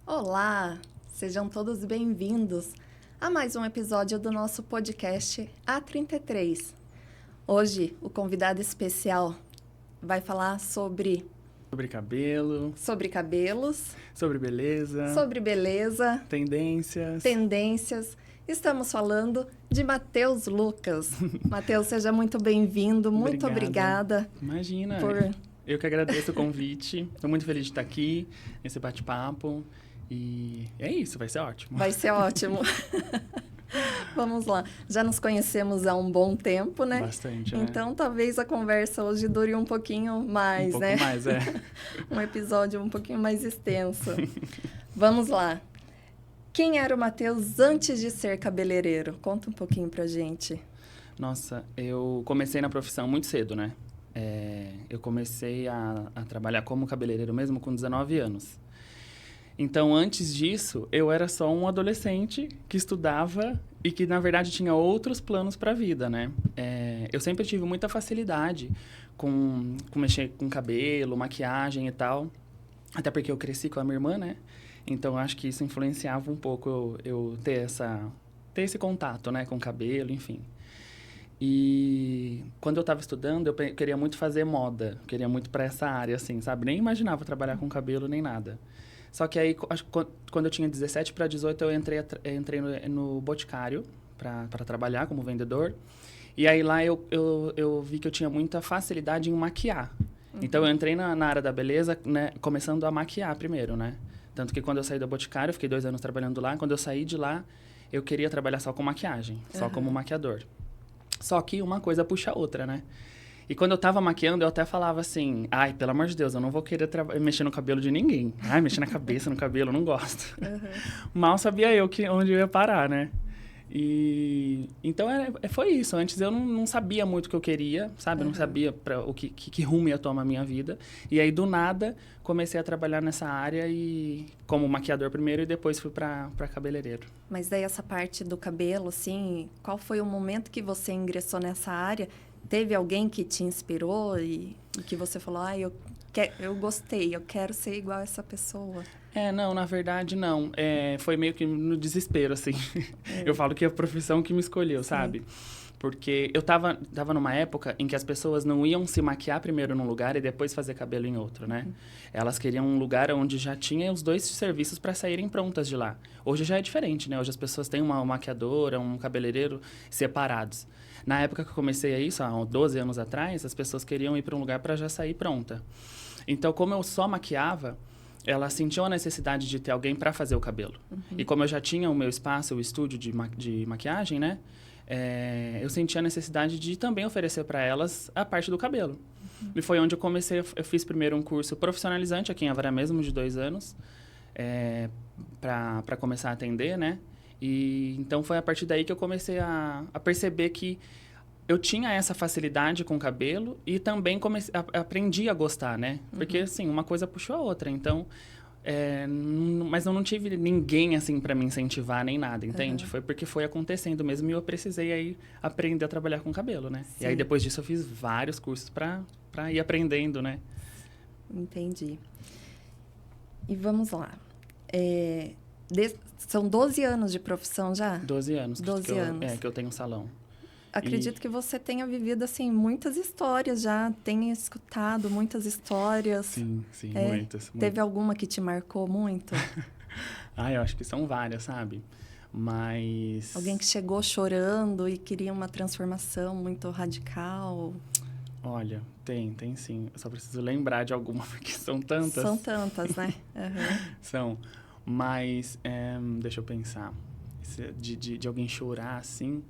Olá, sejam todos bem-vindos a mais um episódio do nosso podcast A33. Hoje, o convidado especial vai falar sobre cabelo, cabelos, sobre beleza, tendências. Estamos falando de Matheus Lucas. Matheus, seja muito bem-vindo, muito obrigada. Imagina, eu que agradeço o convite. Estou muito feliz de estar aqui nesse bate-papo. E é isso, vai ser ótimo. Vai ser ótimo. Vamos lá. Já nos conhecemos há um bom tempo, né? Bastante, né? Então, talvez a conversa hoje dure um pouquinho mais, né? Um pouco mais, é. Um episódio um pouquinho mais extenso. Vamos lá. Quem era o Matheus antes de ser cabeleireiro? Conta um pouquinho pra gente. Nossa, eu comecei na profissão muito cedo, né? Eu comecei a trabalhar como cabeleireiro mesmo com 19 anos. Então, antes disso, eu era só um adolescente que estudava e que, na verdade, tinha outros planos para a vida, né? Eu sempre tive muita facilidade com mexer com cabelo, maquiagem e tal. Até porque eu cresci com a minha irmã, né? Então, acho que isso influenciava um pouco eu ter esse contato, né? Com cabelo, enfim. E quando eu estava estudando, eu queria muito fazer moda. Queria muito para essa área, assim, sabe? Nem imaginava trabalhar com cabelo nem nada. Só que aí, quando eu tinha 17 para 18, eu entrei no Boticário para trabalhar como vendedor. E aí lá eu vi que eu tinha muita facilidade em maquiar. Uhum. Então eu entrei na área da beleza, né, começando a maquiar primeiro, né? Tanto que quando eu saí do Boticário, eu fiquei 2 anos trabalhando lá. Quando eu saí de lá, eu queria trabalhar só com maquiagem, só como maquiador. Só que uma coisa puxa a outra, né? E quando eu tava maquiando, eu até falava assim, ai, pelo amor de Deus, eu não vou querer mexer no cabelo de ninguém. Ai, mexer na cabeça, no cabelo, eu não gosto. Uhum. Mal sabia eu onde eu ia parar, né? E então foi isso. Antes eu não sabia muito o que eu queria, sabe? Uhum. Não sabia que rumo ia tomar a minha vida. E aí, do nada, comecei a trabalhar nessa área e como maquiador primeiro e depois fui para cabeleireiro. Mas daí essa parte do cabelo, assim, qual foi o momento que você ingressou nessa área? Teve alguém que te inspirou e que você falou, eu gostei, eu quero ser igual a essa pessoa? Não, na verdade, não. Foi meio que no desespero, assim. Eu falo que é a profissão que me escolheu, sim, sabe? Porque eu tava numa época em que as pessoas não iam se maquiar primeiro num lugar e depois fazer cabelo em outro, né? Uhum. Elas queriam um lugar onde já tinha os 2 serviços para saírem prontas de lá. Hoje já é diferente, né? Hoje as pessoas têm uma maquiadora, um cabeleireiro separados. Na época que eu comecei a isso, há 12 anos atrás, as pessoas queriam ir para um lugar para já sair pronta. Então, como eu só maquiava, elas sentiam a necessidade de ter alguém para fazer o cabelo. Uhum. E como eu já tinha o meu espaço, o estúdio de maquiagem, né? Eu sentia a necessidade de também oferecer para elas a parte do cabelo. Uhum. E foi onde eu comecei, eu fiz primeiro um curso profissionalizante aqui em Avaré mesmo, de 2 anos, para começar a atender, né? E então foi a partir daí que eu comecei a perceber que eu tinha essa facilidade com o cabelo e também aprendi a gostar, né? Porque, assim, uma coisa puxou a outra. Então, mas eu não tive ninguém, assim, para me incentivar nem nada, entende? Foi porque foi acontecendo mesmo e eu precisei aí aprender a trabalhar com cabelo, né? Sim. E aí, depois disso, eu fiz vários cursos para ir aprendendo, né? Entendi. E vamos lá. São 12 anos de profissão já? 12 anos. 12 anos. Que eu tenho um salão. Acredito que você tenha vivido, assim, muitas histórias já, tenha escutado muitas histórias. Sim, muitas. Teve alguma que te marcou muito? Eu acho que são várias, sabe? Mas... Alguém que chegou chorando e queria uma transformação muito radical? Olha, tem sim. Eu só preciso lembrar de alguma, porque são tantas. São tantas, né? Uhum. São. Mas, deixa eu pensar. De alguém chorar, assim...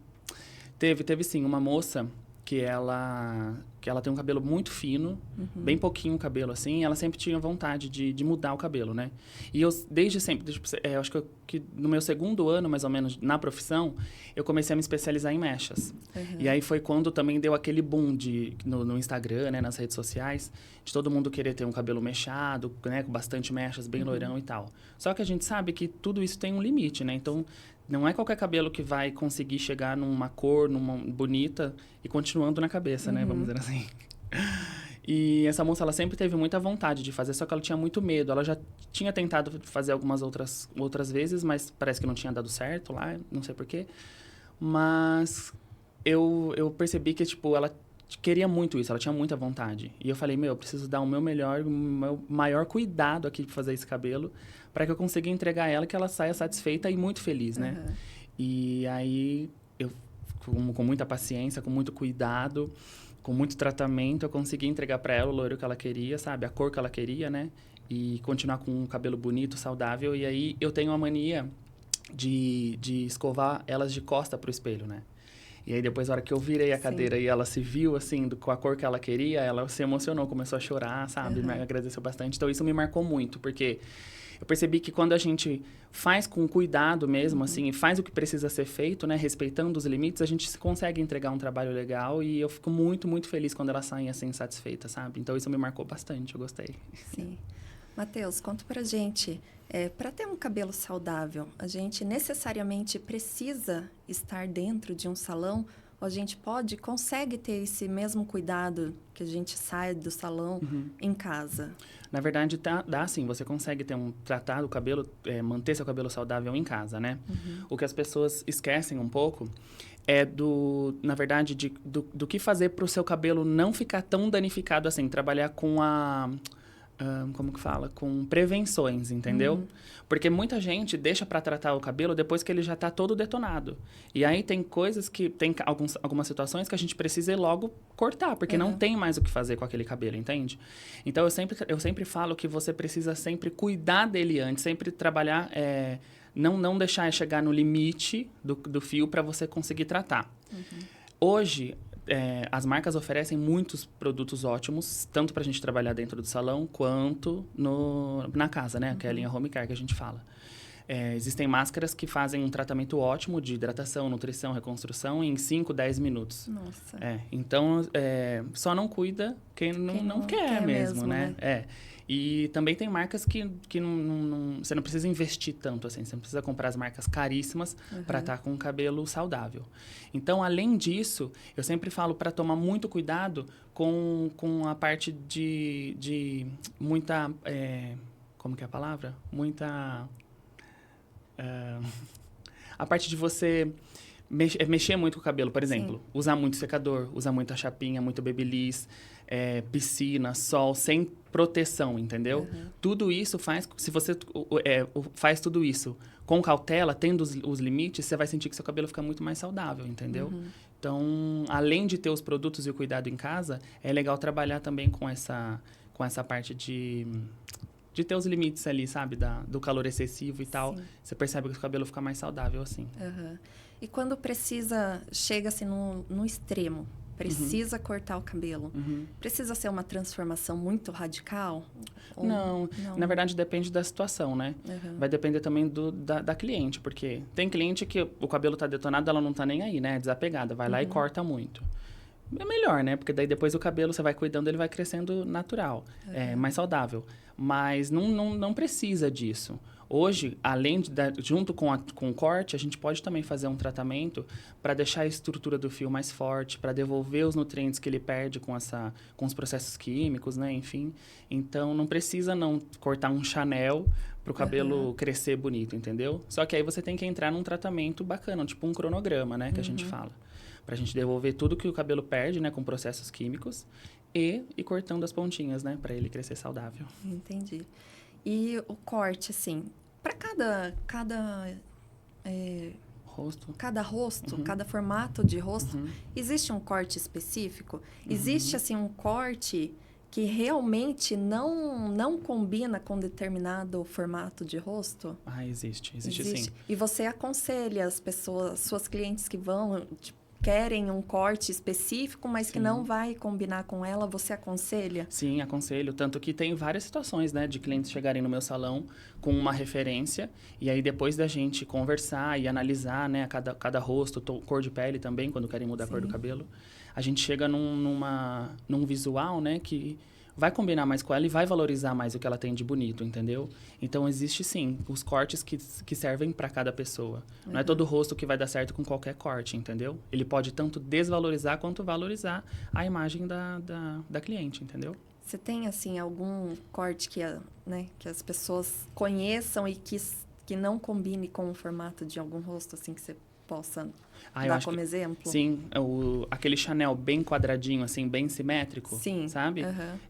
Teve sim, uma moça que ela tem um cabelo muito fino, bem pouquinho cabelo assim, e ela sempre tinha vontade de mudar o cabelo, né? E eu, desde sempre, eu acho que no meu 2º ano, mais ou menos, na profissão, eu comecei a me especializar em mechas. Uhum. E aí foi quando também deu aquele boom no Instagram, né, nas redes sociais, de todo mundo querer ter um cabelo mechado, né, com bastante mechas, bem loirão e tal. Só que a gente sabe que tudo isso tem um limite, né? Então, não é qualquer cabelo que vai conseguir chegar numa cor bonita e continuando na cabeça, né? Vamos dizer assim. E essa moça, ela sempre teve muita vontade de fazer, só que ela tinha muito medo. Ela já tinha tentado fazer algumas outras vezes, mas parece que não tinha dado certo lá, não sei porquê. Mas eu percebi que, tipo, ela queria muito isso, ela tinha muita vontade. E eu falei, eu preciso dar o meu melhor, o meu maior cuidado aqui de fazer esse cabelo, para que eu consiga entregar a ela, que ela saia satisfeita e muito feliz, né? Uhum. E aí, eu, com muita paciência, com muito cuidado, com muito tratamento, eu consegui entregar para ela o loiro que ela queria, sabe? A cor que ela queria, né? E continuar com um cabelo bonito, saudável. E aí, eu tenho a mania de escovar elas de costa pro espelho, né? E aí, depois, na hora que eu virei a cadeira e ela se viu, assim, com a cor que ela queria, ela se emocionou, começou a chorar, sabe? Me agradeceu bastante. Então, isso me marcou muito, porque eu percebi que quando a gente faz com cuidado mesmo, assim, e faz o que precisa ser feito, né? Respeitando os limites, a gente consegue entregar um trabalho legal. E eu fico muito, muito feliz quando elas saem, assim, satisfeitas, sabe? Então, isso me marcou bastante, eu gostei. Sim. Matheus, conta pra gente. Para ter um cabelo saudável, a gente necessariamente precisa estar dentro de um salão? Ou a gente consegue ter esse mesmo cuidado que a gente sai do salão em casa? Na verdade, dá sim. Você consegue tratar o cabelo, manter seu cabelo saudável em casa, né? O que as pessoas esquecem um pouco é na verdade, do que fazer para o seu cabelo não ficar tão danificado assim. Trabalhar com como que fala? Com prevenções, entendeu? Porque muita gente deixa para tratar o cabelo depois que ele já tá todo detonado. E aí tem coisas tem algumas situações que a gente precisa ir logo cortar, porque não tem mais o que fazer com aquele cabelo, entende? Então, eu sempre falo que você precisa sempre cuidar dele antes, sempre trabalhar, não deixar chegar no limite do fio para você conseguir tratar. Hoje, as marcas oferecem muitos produtos ótimos, tanto para a gente trabalhar dentro do salão, quanto na casa, né? Que é a linha Home Care que a gente fala. Existem máscaras que fazem um tratamento ótimo de hidratação, nutrição, reconstrução em 5, 10 minutos. Nossa. Então, só não cuida quem não quer mesmo, né? E também tem marcas que você não precisa investir tanto assim. Você não precisa comprar as marcas caríssimas para estar com um cabelo saudável. Então, além disso, eu sempre falo para tomar muito cuidado com a parte de muita... como que é a palavra? Muita... a parte de você mexer muito com o cabelo, por exemplo. Usar muito secador, usar muita chapinha, muito babyliss, piscina, sol, sem proteção, entendeu? Tudo isso faz... Se você faz tudo isso com cautela, tendo os limites, você vai sentir que seu cabelo fica muito mais saudável, entendeu? Então, além de ter os produtos e o cuidado em casa, é legal trabalhar também com essa parte de ter os limites ali, sabe? Do calor excessivo e tal. Você percebe que o cabelo fica mais saudável, assim. E quando chega assim no extremo, precisa cortar o cabelo, precisa ser uma transformação muito radical? Não, na verdade depende da situação, né? Vai depender também da cliente, porque tem cliente que o cabelo tá detonado, ela não tá nem aí, né? É desapegada, vai lá e corta muito. É melhor, né? Porque daí depois o cabelo, você vai cuidando, ele vai crescendo natural, mais saudável. Mas não precisa disso. Hoje, junto com o corte, a gente pode também fazer um tratamento para deixar a estrutura do fio mais forte, para devolver os nutrientes que ele perde com os processos químicos, né? Enfim, então não precisa não cortar um Chanel para o cabelo crescer bonito, entendeu? Só que aí você tem que entrar num tratamento bacana, tipo um cronograma, né? Que a gente fala. Pra gente devolver tudo que o cabelo perde, né? Com processos químicos e cortando as pontinhas, né? Para ele crescer saudável. Entendi. E o corte, assim, para cada rosto, cada formato de rosto, existe um corte específico? Existe, assim, um corte que realmente não combina com determinado formato de rosto? Existe sim. E você aconselha as pessoas, suas clientes que querem um corte específico, mas que não vai combinar com ela, você aconselha? Sim, aconselho. Tanto que tem várias situações, né, de clientes chegarem no meu salão com uma referência e aí depois da gente conversar e analisar, né, cada rosto, cor de pele também, quando querem mudar a cor do cabelo, a gente chega num visual, né, que vai combinar mais com ela e vai valorizar mais o que ela tem de bonito, entendeu? Então, existe sim os cortes que servem para cada pessoa. Não é todo rosto que vai dar certo com qualquer corte, entendeu? Ele pode tanto desvalorizar quanto valorizar a imagem da cliente, entendeu? Você tem, assim, algum corte né, que as pessoas conheçam e que não combine com o formato de algum rosto, assim, que você possa dar como exemplo? Sim, aquele Chanel bem quadradinho, assim, bem simétrico, sim, sabe?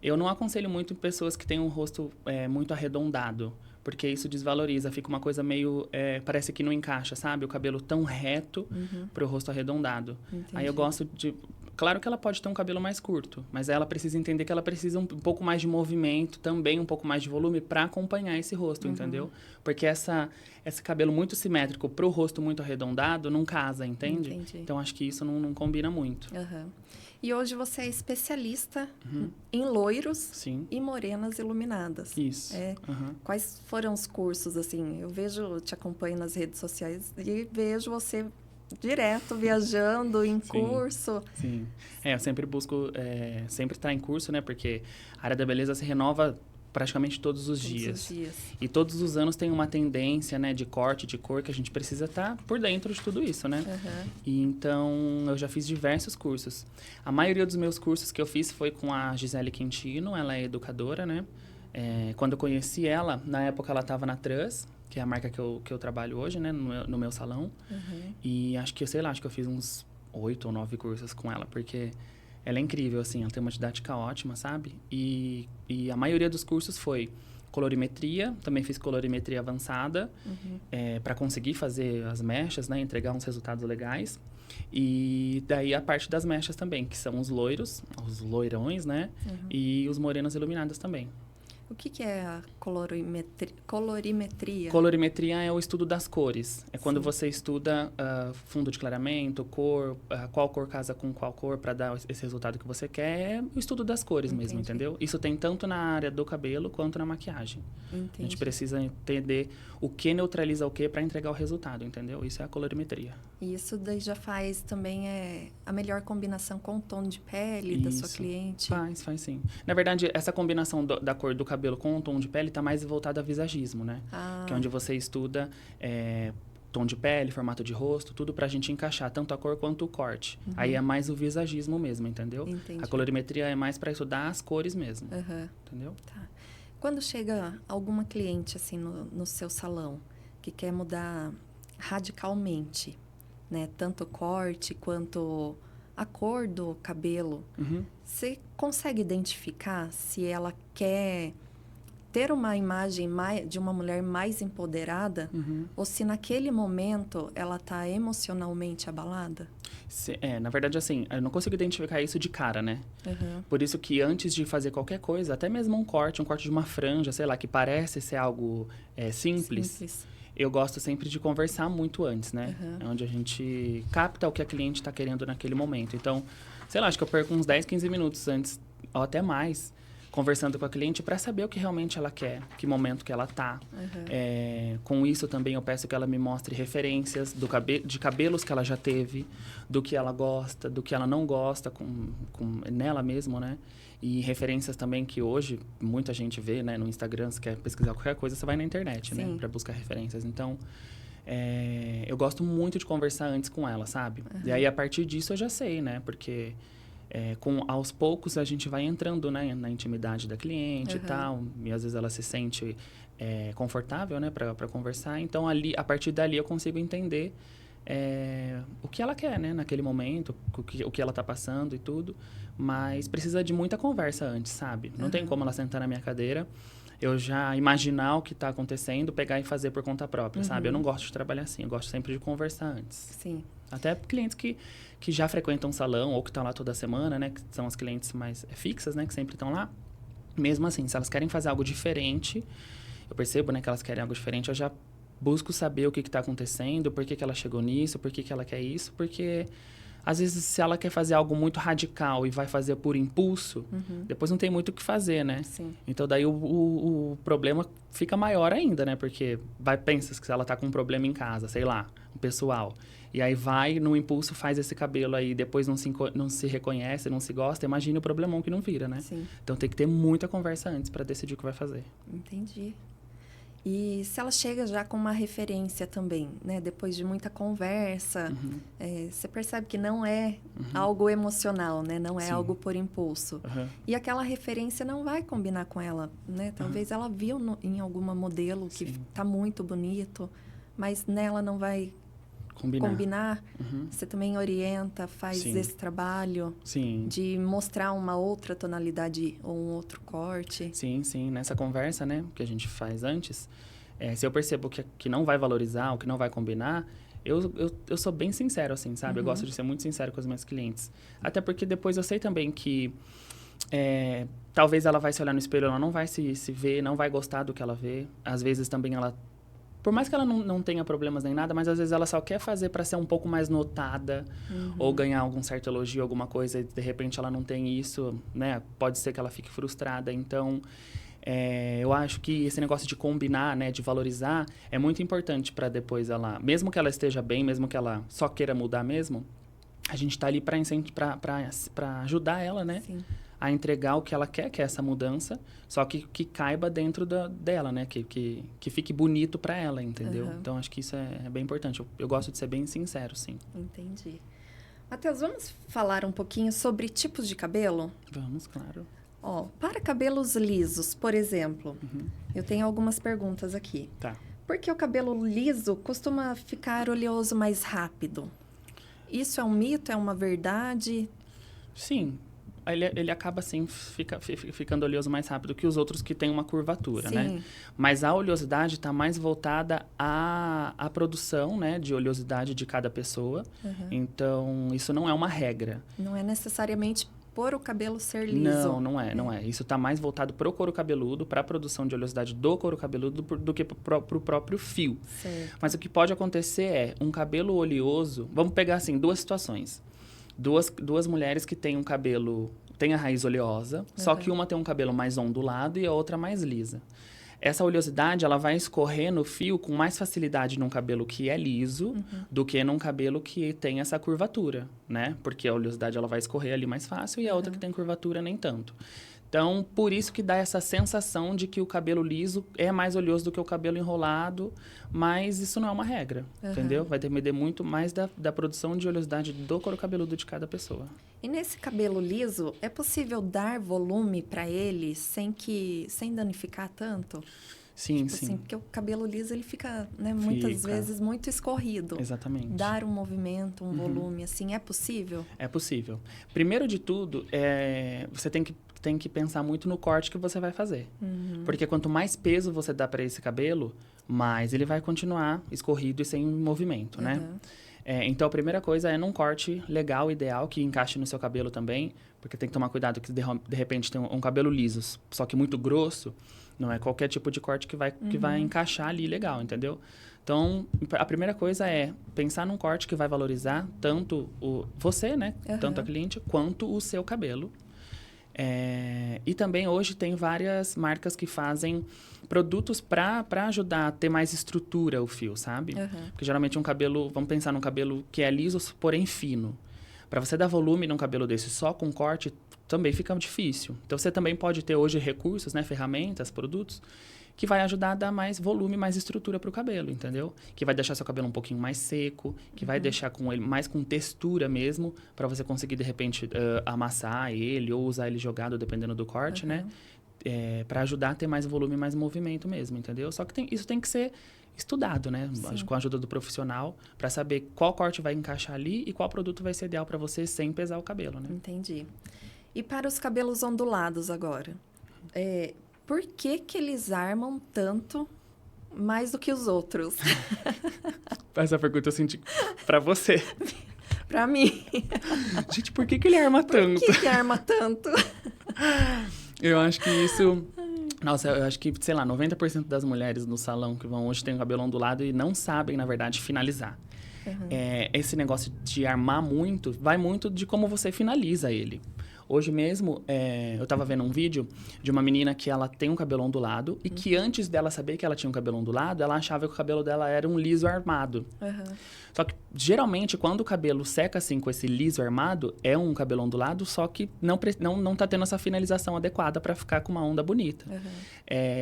Eu não aconselho muito pessoas que têm um rosto muito arredondado, porque isso desvaloriza, fica uma coisa meio, parece que não encaixa, sabe? O cabelo tão reto pro rosto arredondado. Entendi. Aí eu gosto de... Claro que ela pode ter um cabelo mais curto, mas ela precisa entender que ela precisa um pouco mais de movimento, também um pouco mais de volume para acompanhar esse rosto, entendeu? Porque esse cabelo muito simétrico pro rosto muito arredondado não casa, entende? Entendi. Então, acho que isso não combina muito. E hoje você é especialista em loiros Sim. e morenas iluminadas. Isso. Quais foram os cursos, assim? Eu te acompanho nas redes sociais e vejo você direto viajando em curso. Sim. Eu sempre busco sempre estar em curso, né? Porque a área da beleza se renova praticamente todos os dias. E todos os anos tem uma tendência, né, de corte, de cor, que a gente precisa estar por dentro de tudo isso, né? E então, eu já fiz diversos cursos. A maioria dos meus cursos que eu fiz foi com a Gisele Quintino, ela é educadora, né? Quando eu conheci ela, na época ela estava na Trans, que é a marca que eu trabalho hoje, né, no meu salão. E acho que eu fiz uns 8 ou 9 cursos com ela, porque ela é incrível, assim, ela tem uma didática ótima, sabe? E a maioria dos cursos foi colorimetria, também fiz colorimetria avançada, para conseguir fazer as mechas, né, entregar uns resultados legais. E daí a parte das mechas também, que são os loiros, os loirões, né, e os morenos iluminados também. O que é a colorimetria? Colorimetria é o estudo das cores. É quando você estuda fundo de clareamento, cor, qual cor casa com qual cor para dar esse resultado que você quer. É o estudo das cores mesmo, entendeu? Isso tem tanto na área do cabelo quanto na maquiagem. A gente precisa entender o que neutraliza o que para entregar o resultado, entendeu? Isso é a colorimetria. E isso daí já faz também a melhor combinação com o tom de pele da sua cliente? Faz sim. Na verdade, essa combinação da cor do cabelo com o tom de pele está mais voltada a visagismo, né? Que é onde você estuda tom de pele, formato de rosto, tudo pra gente encaixar tanto a cor quanto o corte. Aí é mais o visagismo mesmo, entendeu? Entendi. A colorimetria é mais para estudar as cores mesmo, entendeu? Tá. Quando chega alguma cliente assim no seu salão que quer mudar radicalmente, né, tanto o corte quanto a cor do cabelo, você consegue identificar se ela quer ter uma imagem de uma mulher mais empoderada ou se naquele momento ela está emocionalmente abalada? Na verdade, assim, eu não consigo identificar isso de cara, né? Por isso que antes de fazer qualquer coisa, até mesmo um corte de uma franja, sei lá, que parece ser algo simples. Eu gosto sempre de conversar muito antes, né? É onde a gente capta o que a cliente está querendo naquele momento. Então, sei lá, acho que eu perco uns 10, 15 minutos antes, ou até mais, conversando com a cliente para saber o que realmente ela quer, que momento que ela tá. Com isso também eu peço que ela me mostre referências de cabelos que ela já teve, do que ela gosta, do que ela não gosta nela mesmo, né? E referências também que hoje muita gente vê, né, no Instagram, se quer pesquisar qualquer coisa, você vai na internet, né, para buscar referências. Então, eu gosto muito de conversar antes com ela, sabe? E aí, a partir disso, eu já sei, né, porque aos poucos a gente vai entrando, né, na intimidade da cliente e tal, e às vezes ela se sente confortável, né, para conversar. Então, a partir dali, eu consigo entender o que ela quer, né, naquele momento, o que ela tá passando e tudo. Mas precisa de muita conversa antes, sabe? Não tem como ela sentar na minha cadeira, eu já imaginar o que tá acontecendo, pegar e fazer por conta própria, sabe? Eu não gosto de trabalhar assim, eu gosto sempre de conversar antes. Sim. Até clientes que já frequentam o salão ou que estão lá toda semana, né? Que são as clientes mais fixas, né? Que sempre estão lá. Mesmo assim, se elas querem fazer algo diferente, eu percebo, né? Que elas querem algo diferente, eu já busco saber o que tá acontecendo, por que ela chegou nisso, por que ela quer isso, porque Às vezes, se ela quer fazer algo muito radical e vai fazer por impulso, depois não tem muito o que fazer, né? Sim. Então, daí o problema fica maior ainda, né? Porque pensa que se ela tá com um problema em casa, sei lá, um pessoal. E aí vai, no impulso, faz esse cabelo aí, depois não se reconhece, não se gosta, imagine o problemão que não vira, né? Sim. Então, tem que ter muita conversa antes para decidir o que vai fazer. Entendi. E se ela chega já com uma referência também, né? Depois de muita conversa, você percebe que não é algo emocional, né? Não é Sim. algo por impulso. E aquela referência não vai combinar com ela, né? Talvez ela viu em alguma modelo que tá muito bonito, mas nela não vai combinar. Você também orienta, faz Sim. esse trabalho de mostrar uma outra tonalidade ou um outro corte. Sim, sim. Nessa conversa, né, que a gente faz antes, se eu percebo que não vai valorizar, ou que não vai combinar, eu sou bem sincero, assim, sabe? Eu gosto de ser muito sincero com os meus clientes. Até porque depois eu sei também que talvez ela vai se olhar no espelho, ela não vai se ver, não vai gostar do que ela vê. Às vezes também ela... Por mais que ela não tenha problemas nem nada, mas às vezes ela só quer fazer para ser um pouco mais notada ou ganhar algum certo elogio, alguma coisa, e de repente ela não tem isso, né? Pode ser que ela fique frustrada. Então, eu acho que esse negócio de combinar, né? De valorizar, é muito importante para depois ela... Mesmo que ela esteja bem, mesmo que ela só queira mudar mesmo, a gente tá ali para ajudar ela, né? Sim. A entregar o que ela quer, que é essa mudança, só que caiba dentro dela, né? Que fique bonito para ela, entendeu? Então, acho que isso é bem importante. Eu gosto de ser bem sincero, sim. Entendi. Matheus, vamos falar um pouquinho sobre tipos de cabelo? Vamos, claro. Para cabelos lisos, por exemplo, eu tenho algumas perguntas aqui. Tá. Por que o cabelo liso costuma ficar oleoso mais rápido? Isso é um mito? É uma verdade? Sim. Ele acaba, assim, ficando oleoso mais rápido que os outros que têm uma curvatura, né? Mas a oleosidade está mais voltada à produção, né? De oleosidade de cada pessoa. Então, isso não é uma regra. Não é necessariamente por o cabelo ser liso. Não é. Isso está mais voltado para o couro cabeludo, para a produção de oleosidade do couro cabeludo, do que para o próprio fio. Certo. Mas o que pode acontecer é um cabelo oleoso... Vamos pegar, assim, duas situações. Duas mulheres que têm um cabelo... Tem a raiz oleosa, só que uma tem um cabelo mais ondulado e a outra mais lisa. Essa oleosidade, ela vai escorrer no fio com mais facilidade num cabelo que é liso do que num cabelo que tem essa curvatura, né? Porque a oleosidade, ela vai escorrer ali mais fácil e a outra que tem curvatura nem tanto. Então, por isso que dá essa sensação de que o cabelo liso é mais oleoso do que o cabelo enrolado, mas isso não é uma regra, entendeu? Vai depender muito mais da produção de oleosidade do couro cabeludo de cada pessoa. E nesse cabelo liso, é possível dar volume para ele sem danificar tanto? Sim, tipo assim, porque o cabelo liso, ele fica, né, muitas vezes muito escorrido. Exatamente. Dar um movimento, um volume, assim, é possível? É possível. Primeiro de tudo, você tem que pensar muito no corte que você vai fazer. Porque quanto mais peso você dá para esse cabelo, mais ele vai continuar escorrido e sem movimento, né? Então, a primeira coisa é num corte legal, ideal, que encaixe no seu cabelo também, porque tem que tomar cuidado que, de repente, tem um cabelo liso, só que muito grosso, não é qualquer tipo de corte que vai encaixar ali legal, entendeu? Então, a primeira coisa é pensar num corte que vai valorizar tanto você, né? Tanto a cliente, quanto o seu cabelo. E também hoje tem várias marcas que fazem produtos para ajudar a ter mais estrutura o fio, sabe? Porque geralmente vamos pensar num cabelo que é liso, porém fino. Para você dar volume num cabelo desse só com corte, também fica difícil. Então, você também pode ter hoje recursos, né, ferramentas, produtos, que vai ajudar a dar mais volume, mais estrutura para o cabelo, entendeu? Que vai deixar seu cabelo um pouquinho mais seco, que vai deixar ele mais com textura mesmo, para você conseguir, de repente, amassar ele ou usar ele jogado, dependendo do corte, né? Para ajudar a ter mais volume e mais movimento mesmo, entendeu? Só que isso tem que ser estudado, né? Com a ajuda do profissional, para saber qual corte vai encaixar ali e qual produto vai ser ideal para você sem pesar o cabelo, né? Entendi. E para os cabelos ondulados agora? Por que eles armam tanto mais do que os outros? Essa pergunta eu senti pra você. Pra mim. Gente, por que ele arma tanto? Por que arma tanto? Eu acho que isso... Nossa, eu acho que, sei lá, 90% das mulheres no salão que vão hoje têm o cabelo ondulado e não sabem, na verdade, finalizar. Esse negócio de armar muito, vai muito de como você finaliza ele. Hoje mesmo, eu tava vendo um vídeo de uma menina que ela tem um cabelo ondulado e que antes dela saber que ela tinha um cabelo ondulado, ela achava que o cabelo dela era um liso armado. Só que, geralmente, quando o cabelo seca assim com esse liso armado, é um cabelo ondulado, só que não tá tendo essa finalização adequada para ficar com uma onda bonita.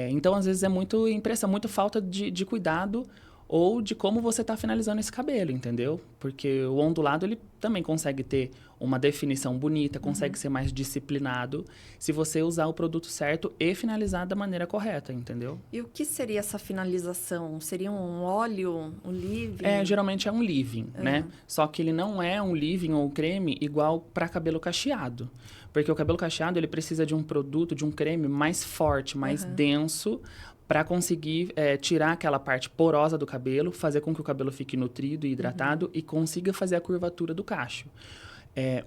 Então, às vezes, é muito impressão, muito falta de cuidado ou de como você está finalizando esse cabelo, entendeu? Porque o ondulado, ele também consegue ter uma definição bonita, consegue ser mais disciplinado se você usar o produto certo e finalizar da maneira correta, entendeu? E o que seria essa finalização? Seria um óleo, um leave-in? Geralmente é um leave-in, né? Só que ele não é um leave-in ou creme igual para cabelo cacheado. Porque o cabelo cacheado, ele precisa de um produto, de um creme mais forte, mais denso, para conseguir tirar aquela parte porosa do cabelo, fazer com que o cabelo fique nutrido e hidratado e consiga fazer a curvatura do cacho.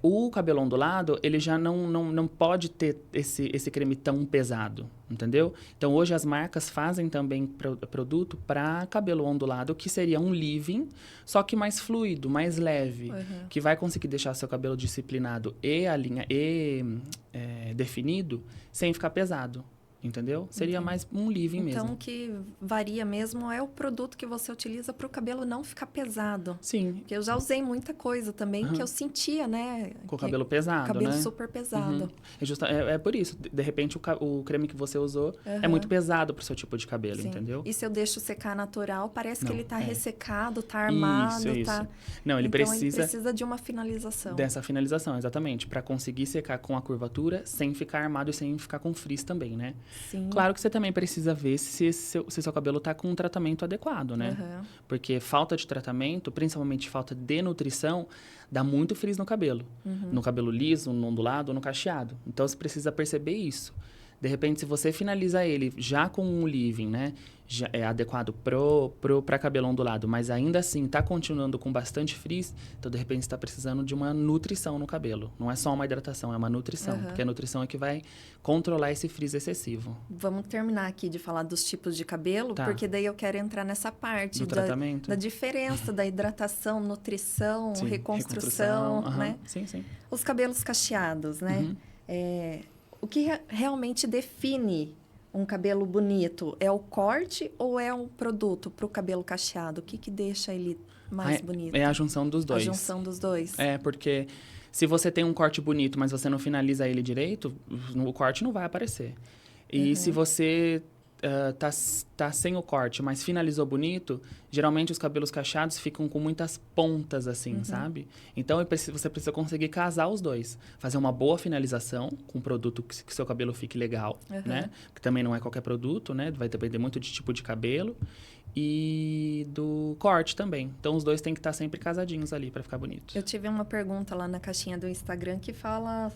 O cabelo ondulado, ele já não pode ter esse creme tão pesado, entendeu? Então, hoje as marcas fazem também produto para cabelo ondulado, que seria um leave-in, só que mais fluido, mais leve, que vai conseguir deixar seu cabelo disciplinado e definido, sem ficar pesado. Entendeu? Seria mais um leave-in mesmo. Então, o que varia mesmo é o produto que você utiliza para o cabelo não ficar pesado. Sim. Porque eu já usei muita coisa também que eu sentia, né? Com o cabelo pesado, cabelo né? super pesado. É por isso. De repente, o creme que você usou é muito pesado pro seu tipo de cabelo, entendeu? E se eu deixo secar natural, parece que ele tá ressecado, tá armado, Isso. tá... Não, ele precisa... ele precisa de uma finalização. Dessa finalização, exatamente. Para conseguir secar com a curvatura, sem ficar armado e sem ficar com frizz também, né? Sim. Claro que você também precisa ver se seu cabelo tá com um tratamento adequado, né? Porque falta de tratamento, principalmente falta de nutrição, dá muito frizz no cabelo. No cabelo liso, no ondulado ou no cacheado. Então, você precisa perceber isso. De repente, se você finaliza ele já com um leave-in, né? Já é adequado para cabelo ondulado, mas ainda assim está continuando com bastante frizz, então, de repente, está precisando de uma nutrição no cabelo. Não é só uma hidratação, é uma nutrição. Porque a nutrição é que vai controlar esse frizz excessivo. Vamos terminar aqui de falar dos tipos de cabelo, porque daí eu quero entrar nessa parte do tratamento. Da diferença da hidratação, nutrição, reconstrução, né? Sim. Os cabelos cacheados, né? O que realmente define um cabelo bonito? É o corte ou é um produto para o cabelo cacheado? O que deixa ele mais bonito? É a junção dos dois. A junção dos dois. Porque se você tem um corte bonito, mas você não finaliza ele direito, o corte não vai aparecer. E se você tá sem o corte, mas finalizou bonito, geralmente os cabelos cacheados ficam com muitas pontas, assim, sabe? Então, você precisa conseguir casar os dois. Fazer uma boa finalização com um produto que seu cabelo fique legal, né? Que também não é qualquer produto, né? Vai depender muito de tipo de cabelo. E do corte também. Então, os dois têm que estar sempre casadinhos ali para ficar bonito. Eu tive uma pergunta lá na caixinha do Instagram que fala,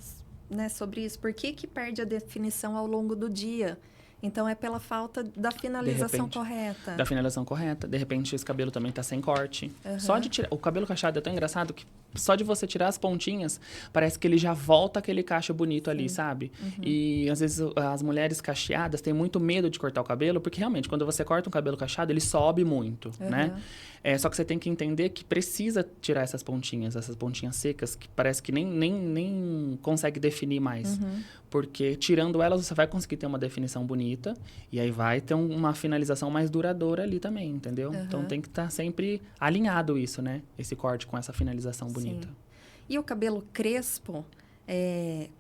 né, sobre isso. Por que perde a definição ao longo do dia? Então, é pela falta da finalização correta. Da finalização correta. De repente, esse cabelo também tá sem corte. Só de tirar... O cabelo cacheado é tão engraçado que só de você tirar as pontinhas, parece que ele já volta aquele cacho bonito ali, sabe? E, às vezes, as mulheres cacheadas têm muito medo de cortar o cabelo, porque, realmente, quando você corta um cabelo cacheado, ele sobe muito, né? Só que você tem que entender que precisa tirar essas pontinhas secas, que parece que nem consegue definir mais. Porque, tirando elas, você vai conseguir ter uma definição bonita, e aí vai ter uma finalização mais duradoura ali também, entendeu? Então, tem que estar sempre alinhado isso, né? Esse corte com essa finalização bonita. Sim. E o cabelo crespo,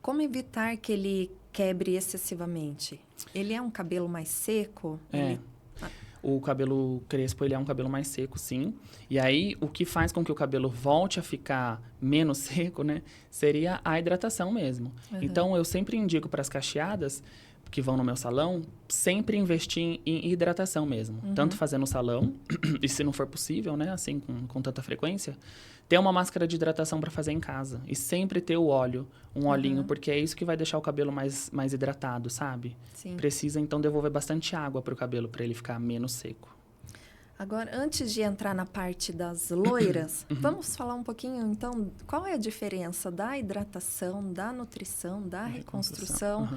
como evitar que ele quebre excessivamente? Ele é um cabelo mais seco? O cabelo crespo, ele é um cabelo mais seco, sim. E aí, o que faz com que o cabelo volte a ficar menos seco, né? Seria a hidratação mesmo. Então, eu sempre indico para as cacheadas que vão no meu salão, sempre investir em hidratação mesmo. Tanto fazer no salão, e se não for possível, né? Assim, com tanta frequência, ter uma máscara de hidratação para fazer em casa. E sempre ter o óleo, um olhinho, porque é isso que vai deixar o cabelo mais hidratado, sabe? Sim. Precisa, então, devolver bastante água pro cabelo, para ele ficar menos seco. Agora, antes de entrar na parte das loiras, vamos falar um pouquinho, então, qual é a diferença da hidratação, da nutrição, da reconstrução?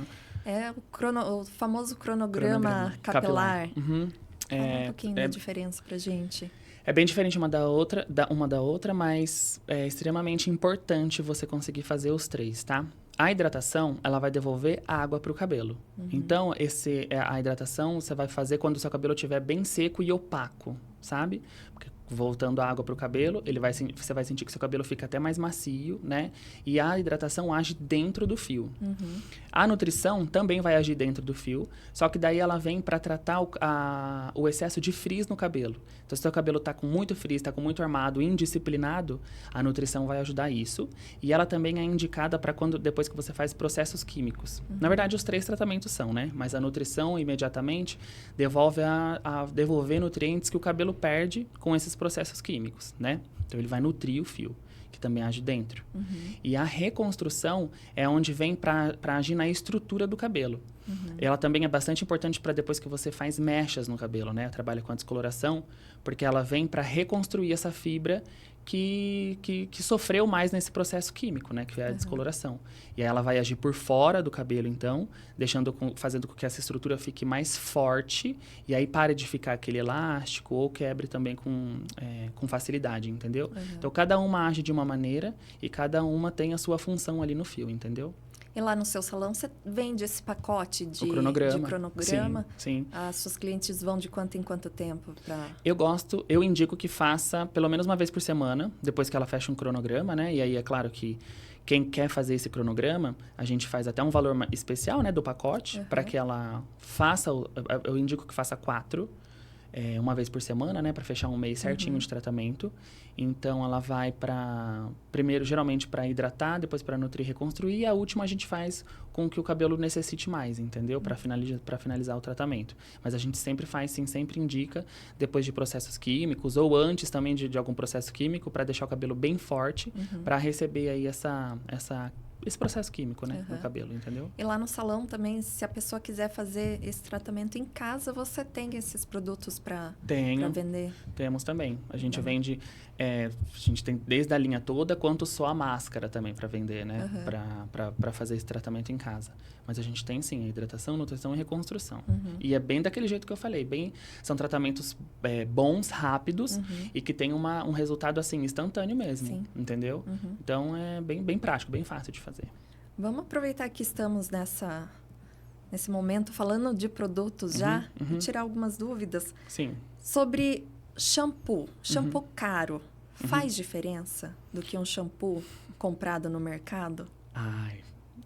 É o famoso cronograma capilar. Fala um pouquinho da diferença pra gente. É bem diferente uma da outra, mas é extremamente importante você conseguir fazer os três, tá? A hidratação, ela vai devolver água para o cabelo. Então, a hidratação você vai fazer quando o seu cabelo estiver bem seco e opaco, sabe? Porque voltando a água para o cabelo, você vai sentir que seu cabelo fica até mais macio, né? E a hidratação age dentro do fio. A nutrição também vai agir dentro do fio, só que daí ela vem para tratar o excesso de frizz no cabelo. Então, se seu cabelo está com muito frizz, está com muito armado, indisciplinado, a nutrição vai ajudar isso. E ela também é indicada para depois que você faz processos químicos. Na verdade, os 3 tratamentos são, né? Mas a nutrição, imediatamente, devolve a devolver nutrientes que o cabelo perde com esses processos químicos, né? Então, ele vai nutrir o fio, que também age dentro. E a reconstrução é onde vem para agir na estrutura do cabelo. Ela também é bastante importante para depois que você faz mechas no cabelo, né? Trabalha com a descoloração, porque ela vem para reconstruir essa fibra que sofreu mais nesse processo químico, né? Que é a descoloração. E aí ela vai agir por fora do cabelo, então, fazendo com que essa estrutura fique mais forte e aí pare de ficar aquele elástico ou quebre também com facilidade, entendeu? Então, cada uma age de uma maneira e cada uma tem a sua função ali no fio, entendeu? E lá no seu salão, você vende esse pacote de cronograma? Sim. As suas clientes vão de quanto em quanto tempo para... Eu indico que faça pelo menos uma vez por semana, depois que ela fecha um cronograma, né? E aí é claro que quem quer fazer esse cronograma, a gente faz até um valor especial, né, do pacote, para que ela faça, eu indico que faça 4, uma vez por semana, né, para fechar um mês certinho de tratamento. Então, ela vai primeiro, geralmente, para hidratar, depois para nutrir e reconstruir, e a última a gente faz com o que o cabelo necessite mais, entendeu? Para finalizar o tratamento. Mas a gente sempre faz, sim, sempre indica, depois de processos químicos, ou antes também de algum processo químico, para deixar o cabelo bem forte, para receber aí esse processo químico, né, no cabelo, entendeu? E lá no salão também, se a pessoa quiser fazer esse tratamento em casa, você tem esses produtos para vender? Temos também. A gente vende, a gente tem desde a linha toda, quanto só a máscara também para vender, né? Para fazer esse tratamento em casa. Mas a gente tem, sim, a hidratação, nutrição e reconstrução. E é bem daquele jeito que eu falei. São tratamentos bons, rápidos e que tem um resultado, assim, instantâneo mesmo. Entendeu? Então, é bem prático, bem fácil de fazer. Vamos aproveitar que estamos nesse momento falando de produtos já e tirar algumas dúvidas. Sim. Sobre shampoo. Shampoo caro. Faz diferença do que um shampoo comprado no mercado? Ai,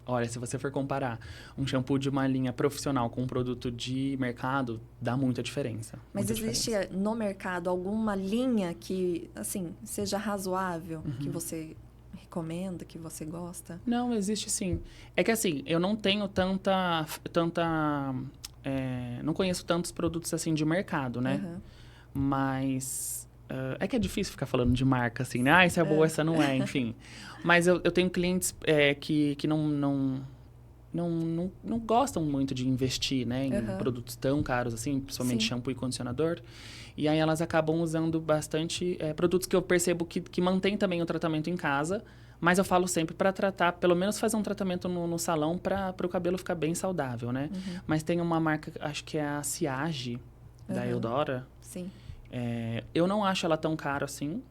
olha, se você for comparar um shampoo de uma linha profissional com um produto de mercado, dá muita diferença. Mas muita existe diferença. no mercado alguma linha que, assim, seja razoável, que você recomenda, que você gosta? Não, existe sim. É que assim, eu não tenho não conheço tantos produtos assim de mercado, né? Mas é que é difícil ficar falando de marca assim, né? Ah, essa é boa, essa não é, enfim. Mas eu tenho clientes que não gostam muito de investir, né, em produtos tão caros assim, principalmente shampoo e condicionador. E aí elas acabam usando bastante produtos que eu percebo que mantém também o tratamento em casa. Mas eu falo sempre para tratar, pelo menos fazer um tratamento no salão para o cabelo ficar bem saudável, né? Mas tem uma marca, acho que é a Siage, da Eudora. Sim. Eu não acho ela tão cara assim.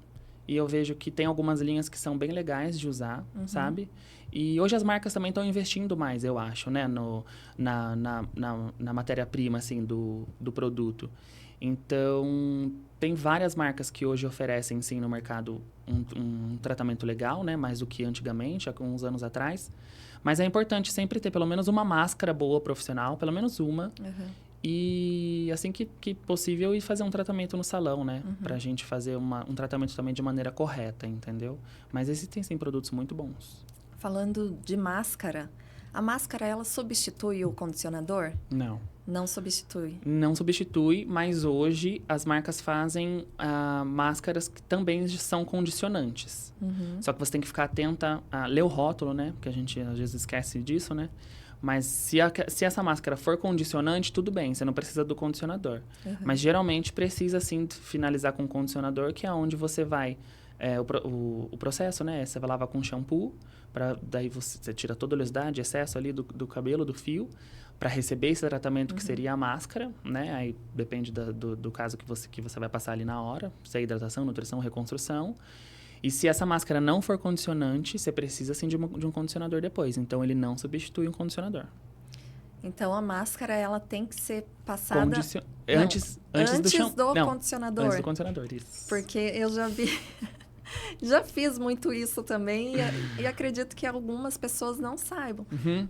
E eu vejo que tem algumas linhas que são bem legais de usar, sabe? E hoje as marcas também estão investindo mais, eu acho, né? Na matéria-prima, assim, do produto. Então, tem várias marcas que hoje oferecem, sim, no mercado um tratamento legal, né? Mais do que antigamente, há uns anos atrás. Mas é importante sempre ter pelo menos uma máscara boa, profissional, pelo menos uma. E assim que possível, ir fazer um tratamento no salão, né? Pra gente fazer um tratamento também de maneira correta, entendeu? Mas existem, sim, produtos muito bons. Falando de máscara, a máscara, ela substitui o condicionador? Não. Não substitui? Não substitui, mas hoje as marcas fazem máscaras que também são condicionantes. Só que você tem que ficar atenta a ler o rótulo, né? Porque a gente às vezes esquece disso, né? Mas se essa máscara for condicionante, tudo bem, você não precisa do condicionador. Mas geralmente precisa, sim, finalizar com condicionador, que é onde você vai... o processo, né? Você vai lavar com shampoo, daí você tira toda a oleosidade, excesso ali do cabelo, do fio, para receber esse tratamento que seria a máscara, né? Aí depende do caso que você vai passar ali na hora, se é hidratação, nutrição, reconstrução. E se essa máscara não for condicionante, você precisa sim de um condicionador depois. Então ele não substitui um condicionador. Então a máscara ela tem que ser passada antes do não, condicionador. Antes do condicionador, isso. Porque eu já vi já fiz muito isso também e acredito que algumas pessoas não saibam.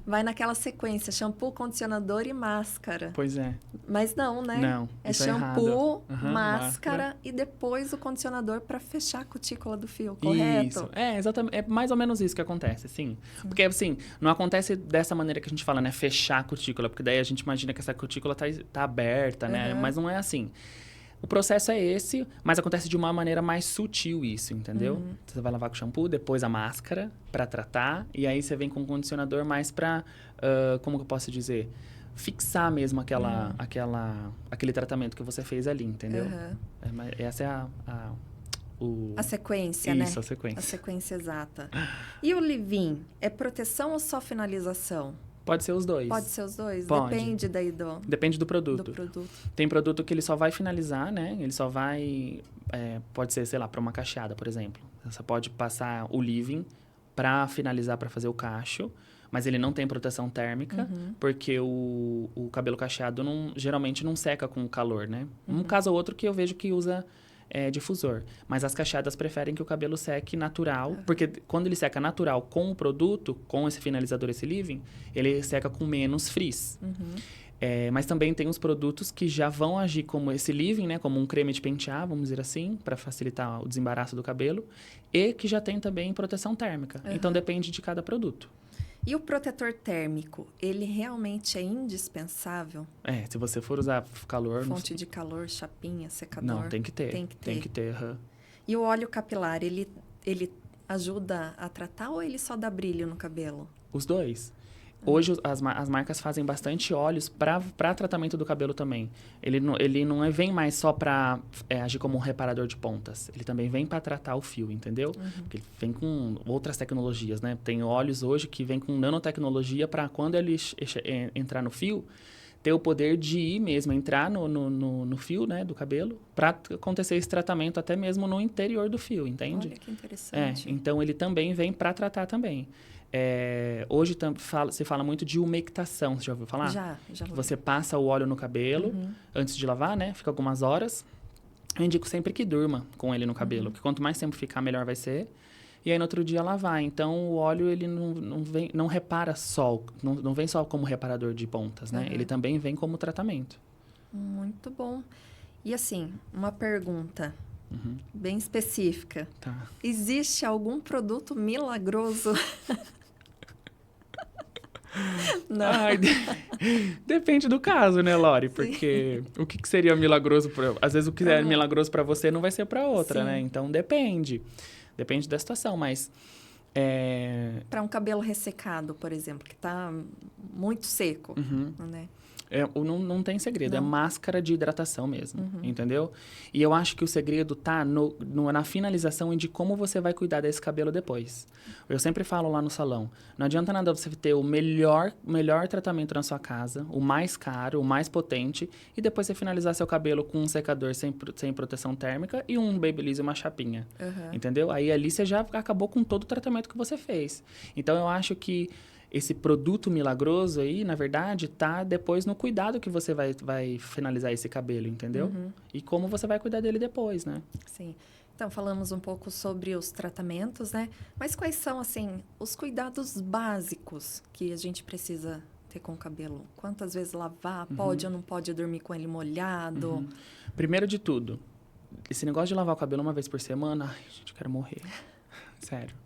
Vai naquela sequência, shampoo, condicionador e máscara. Pois é. Mas não, né? Não, é isso shampoo, é máscara e depois o condicionador para fechar a cutícula do fio, correto? Isso, exatamente. É mais ou menos isso que acontece, sim. Porque, assim, não acontece dessa maneira que a gente fala, né? Fechar a cutícula, porque daí a gente imagina que essa cutícula tá aberta, né? Mas não é assim. O processo é esse, mas acontece de uma maneira mais sutil isso, entendeu? Você vai lavar com shampoo, depois a máscara para tratar, e aí você vem com o condicionador mais para, como que eu posso dizer? Fixar mesmo aquele tratamento que você fez ali, entendeu? Essa é a sequência, isso, né? Isso, a sequência. A sequência exata. E o leave-in, é proteção ou só finalização? Pode ser os dois. Pode ser os dois? Pode. Depende daí Depende do produto. Tem produto que ele só vai finalizar, né? Ele só vai... pode ser, sei lá, para uma cacheada, por exemplo. Você pode passar o leave-in para finalizar, para fazer o cacho, mas ele não tem proteção térmica, porque o cabelo cacheado geralmente não seca com o calor, né? Um caso ou outro que eu vejo que usa difusor. Mas as cacheadas preferem que o cabelo seque natural, porque quando ele seca natural com o produto, com esse finalizador, esse leave-in, ele seca com menos frizz. Mas também tem os produtos que já vão agir como esse leave-in, né? Como um creme de pentear, vamos dizer assim, para facilitar o desembaraço do cabelo, e que já tem também proteção térmica. Então depende de cada produto. E o protetor térmico, ele realmente é indispensável? Se você for usar calor... Fonte de calor, chapinha, secador... Não, tem que ter. Tem que ter. E o óleo capilar, ele ajuda a tratar ou ele só dá brilho no cabelo? Os dois. Hoje as marcas fazem bastante óleos para tratamento do cabelo também. Ele não vem mais só para agir como um reparador de pontas. Ele também vem para tratar o fio, entendeu? Porque ele vem com outras tecnologias, né? Tem óleos hoje que vem com nanotecnologia para quando ele entrar no fio, ter o poder de ir mesmo, entrar no fio, né, do cabelo, para acontecer esse tratamento até mesmo no interior do fio, entende? Olha que interessante. Então ele também vem para tratar também. Hoje se fala muito de umectação, você já ouviu falar? Já ouvi. Você passa o óleo no cabelo antes de lavar, né? Fica algumas horas. Eu indico sempre que durma com ele no cabelo, porque quanto mais tempo ficar, melhor vai ser. E aí no outro dia lavar. Então o óleo ele não repara só, não vem só como reparador de pontas, né? Ele também vem como tratamento. Muito bom. E assim, uma pergunta bem específica. Tá. Existe algum produto milagroso? Não. Depende do caso, né, Lori? Porque o que seria milagroso às vezes o que é milagroso para você não vai ser para outra, né? Então depende da situação, mas para um cabelo ressecado, por exemplo, que tá muito seco, né? Não tem segredo, é máscara de hidratação mesmo, entendeu? E eu acho que o segredo tá na finalização e de como você vai cuidar desse cabelo depois. Eu sempre falo lá no salão, não adianta nada você ter o melhor tratamento na sua casa, o mais caro, o mais potente, e depois você finalizar seu cabelo com um secador sem proteção térmica e um Babyliss e uma chapinha, entendeu? Aí ali você já acabou com todo o tratamento que você fez. Então eu acho que esse produto milagroso aí, na verdade, tá depois no cuidado que você vai finalizar esse cabelo, entendeu? E como você vai cuidar dele depois, né? Sim. Então, falamos um pouco sobre os tratamentos, né? Mas quais são, assim, os cuidados básicos que a gente precisa ter com o cabelo? Quantas vezes lavar? Pode ou não pode dormir com ele molhado? Primeiro de tudo, esse negócio de lavar o cabelo uma vez por semana, ai, gente, eu quero morrer. Sério.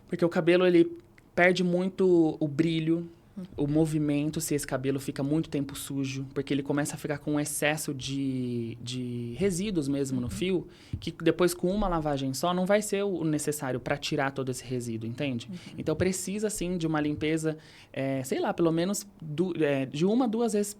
Porque o cabelo, ele perde muito o brilho, o movimento, se esse cabelo fica muito tempo sujo, porque ele começa a ficar com um excesso de resíduos mesmo no fio, que depois com uma lavagem só não vai ser o necessário para tirar todo esse resíduo, entende? Então precisa sim de uma limpeza, sei lá, pelo menos de 1 a 2 vezes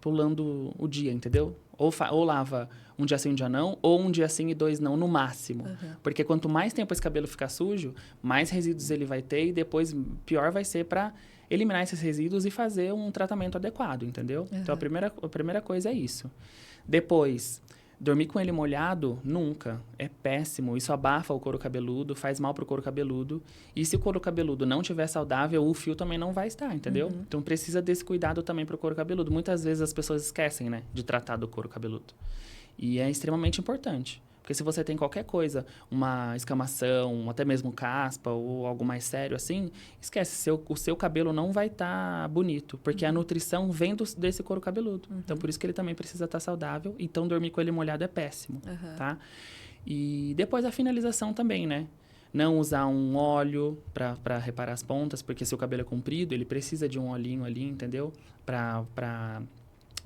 pulando o dia, entendeu? Ou lava um dia sim, um dia não, ou um dia sim e 2 não, no máximo. Porque quanto mais tempo esse cabelo ficar sujo, mais resíduos ele vai ter e depois pior vai ser para eliminar esses resíduos e fazer um tratamento adequado, entendeu? Então, a primeira coisa é isso. Depois, dormir com ele molhado, nunca. É péssimo. Isso abafa o couro cabeludo, faz mal pro couro cabeludo. E se o couro cabeludo não estiver saudável, o fio também não vai estar, entendeu? Então, precisa desse cuidado também pro couro cabeludo. Muitas vezes as pessoas esquecem, né, de tratar do couro cabeludo. E é extremamente importante. Porque se você tem qualquer coisa, uma escamação, até mesmo caspa ou algo mais sério assim, esquece, o seu cabelo não vai estar bonito. Porque a nutrição vem desse couro cabeludo. Então, por isso que ele também precisa estar saudável. Então, dormir com ele molhado é péssimo, tá? E depois a finalização também, né? Não usar um óleo para reparar as pontas, porque se o cabelo é comprido, ele precisa de um olhinho ali, entendeu? Para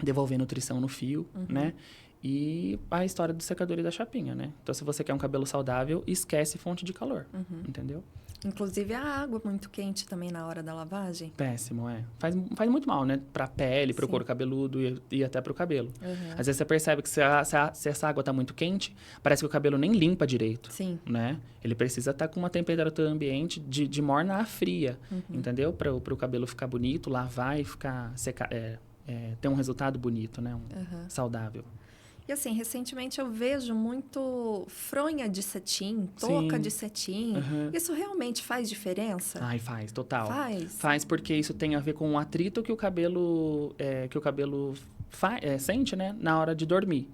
devolver nutrição no fio, né? E a história do secador e da chapinha, né? Então, se você quer um cabelo saudável, esquece fonte de calor, entendeu? Inclusive, a água muito quente também na hora da lavagem. Péssimo, é. Faz muito mal, né? Pra pele, pro couro cabeludo e até pro cabelo. Às vezes você percebe que se essa água tá muito quente, parece que o cabelo nem limpa direito. Sim. Né? Ele precisa estar com uma temperatura ambiente de morna a fria, entendeu? Pro cabelo ficar bonito, lavar e ficar ter um resultado bonito, né? Saudável. E assim, recentemente eu vejo muito fronha de cetim, touca de cetim. Isso realmente faz diferença? Ai, faz, total. Faz? Faz porque isso tem a ver com o atrito que o cabelo, sente, né? Na hora de dormir.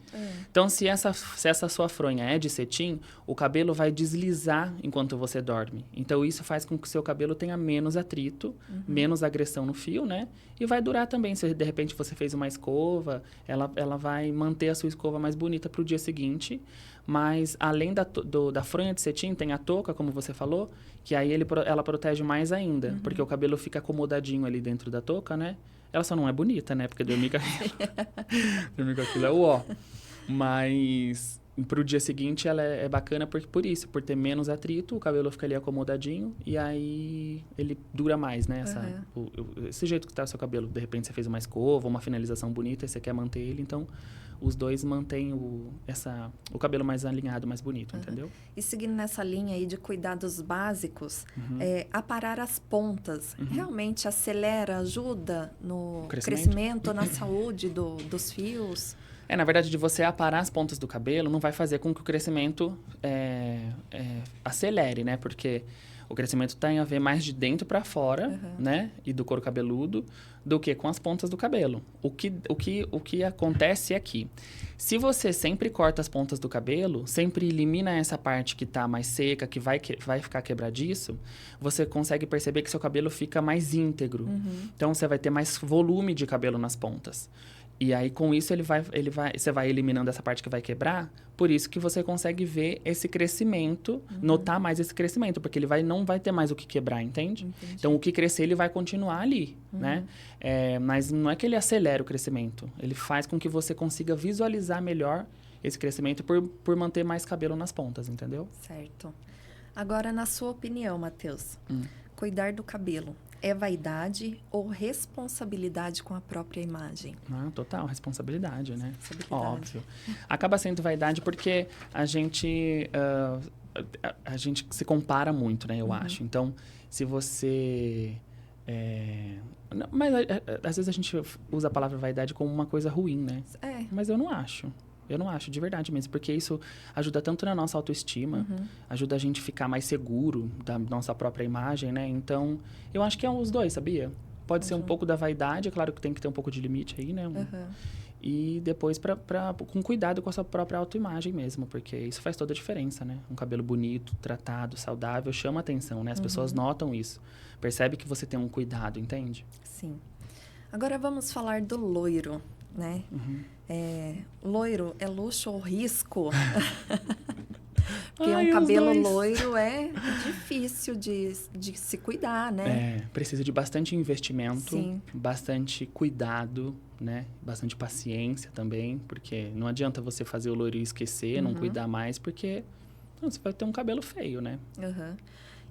Então, se essa sua fronha é de cetim, o cabelo vai deslizar enquanto você dorme. Então, isso faz com que o seu cabelo tenha menos atrito, menos agressão no fio, né? E vai durar também. Se, de repente, você fez uma escova, ela vai manter a sua escova mais bonita para o dia seguinte. Mas, além da fronha de cetim, tem a touca, como você falou, que aí ela protege mais ainda. Porque o cabelo fica acomodadinho ali dentro da touca, né? Ela só não é bonita, né? Porque dormir com aquilo é o ó. Mas pro dia seguinte ela é bacana por isso, por ter menos atrito, o cabelo fica ali acomodadinho e aí ele dura mais, né? Esse jeito que tá o seu cabelo. De repente você fez uma escova, uma finalização bonita e você quer manter ele, então os dois mantêm o cabelo mais alinhado, mais bonito, entendeu? E seguindo nessa linha aí de cuidados básicos, aparar as pontas realmente acelera, ajuda no crescimento na saúde dos fios? Na verdade, de você aparar as pontas do cabelo não vai fazer com que o crescimento acelere, né? Porque o crescimento tem a ver mais de dentro para fora, né? E do couro cabeludo, do que com as pontas do cabelo. O que acontece é que, se você sempre corta as pontas do cabelo, sempre elimina essa parte que está mais seca, que vai ficar quebradiço, você consegue perceber que seu cabelo fica mais íntegro. Então, você vai ter mais volume de cabelo nas pontas. E aí, com isso, você vai eliminando essa parte que vai quebrar. Por isso que você consegue ver esse crescimento, notar mais esse crescimento. Porque ele não vai ter mais o que quebrar, entende? Entendi. Então, o que crescer, ele vai continuar ali, né? Mas não é que ele acelera o crescimento. Ele faz com que você consiga visualizar melhor esse crescimento por manter mais cabelo nas pontas, entendeu? Certo. Agora, na sua opinião, Matheus, cuidar do cabelo é vaidade ou responsabilidade com a própria imagem? Total, responsabilidade, né? Responsabilidade. Óbvio. Acaba sendo vaidade porque a gente se compara muito, né? Eu acho. Então, se você... Mas, às vezes, a gente usa a palavra vaidade como uma coisa ruim, né? Mas eu não acho. Eu não acho, de verdade mesmo. Porque isso ajuda tanto na nossa autoestima, ajuda a gente ficar mais seguro da nossa própria imagem, né? Então, eu acho que é os dois, sabia? Pode ser um pouco da vaidade, é claro que tem que ter um pouco de limite aí, né? E depois com cuidado com a sua própria autoimagem mesmo, porque isso faz toda a diferença, né? Um cabelo bonito, tratado, saudável, chama atenção, né? As pessoas notam isso. Percebe que você tem um cuidado, entende? Sim. Agora vamos falar do loiro, né? Loiro é luxo ou risco? Porque um cabelo loiro é difícil de se cuidar, né? Precisa de bastante investimento, Sim. bastante cuidado, né? Bastante paciência também, porque não adianta você fazer o loiro e esquecer, não cuidar mais, porque você vai ter um cabelo feio, né?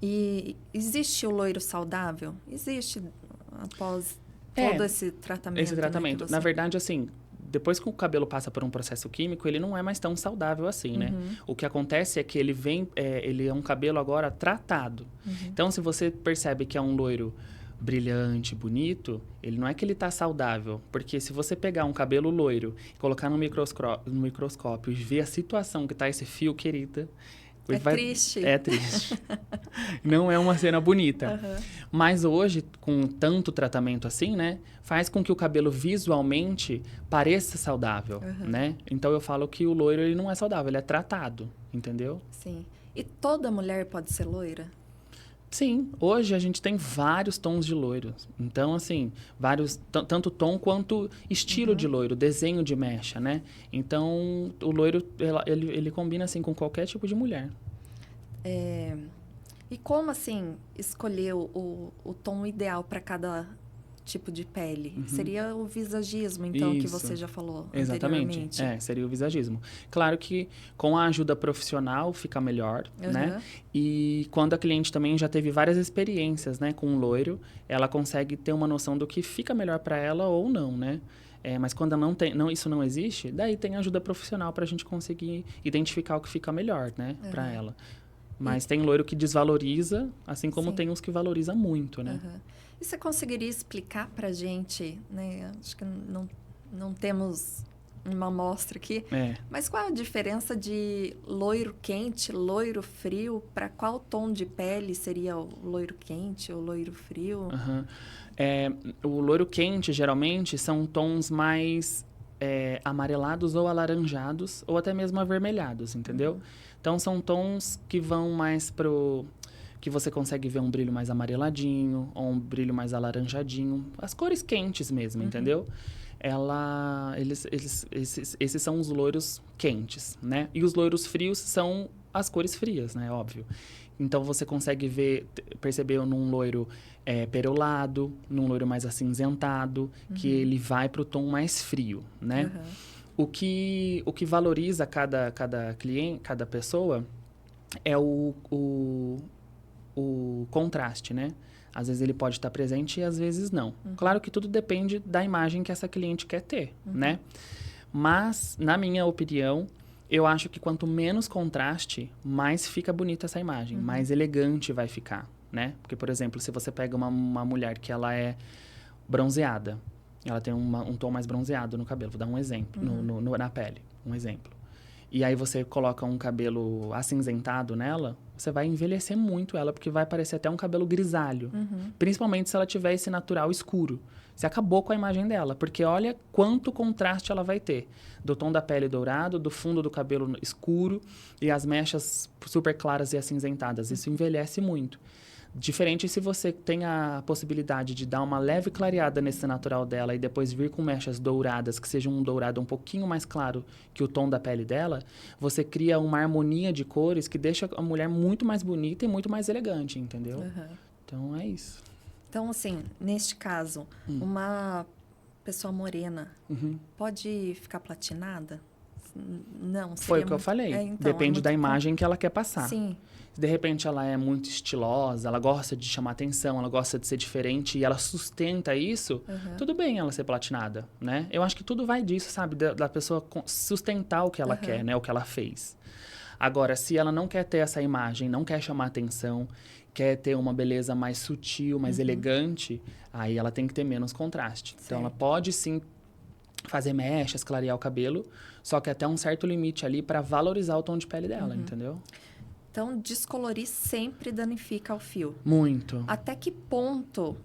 E existe o loiro saudável? Existe após todo esse tratamento? Esse tratamento. Né, na verdade, assim, depois que o cabelo passa por um processo químico, ele não é mais tão saudável assim, né? O que acontece é que ele é um cabelo agora tratado. Então, se você percebe que é um loiro brilhante, bonito, ele não é que ele tá saudável. Porque se você pegar um cabelo loiro e colocar no microscópio e ver a situação que tá esse fio, querida... Triste. É triste. Não é uma cena bonita. Uhum. Mas hoje, com tanto tratamento assim, né? Faz com que o cabelo visualmente pareça saudável, né? Então eu falo que o loiro, ele não é saudável, ele é tratado, entendeu? Sim. E toda mulher pode ser loira? Sim, hoje a gente tem vários tons de loiro. Então, assim, vários, tanto tom quanto estilo de loiro, desenho de mecha, né? Então, o loiro, ele combina, assim, com qualquer tipo de mulher. E como, assim, escolher o tom ideal para cada tipo de pele? Seria o visagismo, então, que você já falou Exatamente. anteriormente. Seria o visagismo. Claro que com a ajuda profissional fica melhor, né? E quando a cliente também já teve várias experiências, né, com o loiro, ela consegue ter uma noção do que fica melhor para ela ou não, né? Mas quando isso não existe, daí tem ajuda profissional para a gente conseguir identificar o que fica melhor, né, para ela. Mas tem loiro que desvaloriza, assim como tem uns que valoriza muito, né? E você conseguiria explicar pra gente, né? Acho que não temos uma amostra aqui, mas qual a diferença de loiro quente, loiro frio? Para qual tom de pele seria o loiro quente ou loiro frio? O loiro quente, geralmente, são tons mais amarelados ou alaranjados, ou até mesmo avermelhados, entendeu? Então, são tons que vão mais pro... que você consegue ver um brilho mais amareladinho, ou um brilho mais alaranjadinho. As cores quentes mesmo, entendeu? Esses são os loiros quentes, né? E os loiros frios são as cores frias, né? Óbvio. Então, você consegue perceber num loiro perolado, num loiro mais acinzentado, que ele vai pro tom mais frio, né? O que valoriza cada cliente, cada pessoa, é o contraste, né? Às vezes ele pode estar presente e às vezes não. Claro que tudo depende da imagem que essa cliente quer ter, né? Mas, na minha opinião, eu acho que quanto menos contraste, mais fica bonita essa imagem, mais elegante vai ficar, né? Porque, por exemplo, se você pega uma mulher que ela é bronzeada, ela tem um tom mais bronzeado no cabelo, vou dar um exemplo, na pele, um exemplo. E aí você coloca um cabelo acinzentado nela, você vai envelhecer muito ela, porque vai parecer até um cabelo grisalho. Principalmente se ela tiver esse natural escuro. Você acabou com a imagem dela, porque olha quanto contraste ela vai ter. Do tom da pele dourado, do fundo do cabelo escuro e as mechas super claras e acinzentadas. Isso envelhece muito. Diferente se você tem a possibilidade de dar uma leve clareada nesse natural dela e depois vir com mechas douradas, que sejam um dourado um pouquinho mais claro que o tom da pele dela, você cria uma harmonia de cores que deixa a mulher muito mais bonita e muito mais elegante, entendeu? Então, é isso. Então, assim, neste caso, uma pessoa morena pode ficar platinada? Não, seria Foi o que eu falei. Então, depende da imagem que ela quer passar. Sim. Se de repente ela é muito estilosa, ela gosta de chamar atenção, ela gosta de ser diferente e ela sustenta isso, tudo bem ela ser platinada, né? Eu acho que tudo vai disso, sabe? Da pessoa sustentar o que ela quer, né? O que ela fez. Agora, se ela não quer ter essa imagem, não quer chamar atenção, quer ter uma beleza mais sutil, mais elegante, aí ela tem que ter menos contraste. Certo. Então, ela pode sim fazer mechas, clarear o cabelo, só que até um certo limite ali para valorizar o tom de pele dela, entendeu? Então, descolorir sempre danifica o fio. Muito. Até que ponto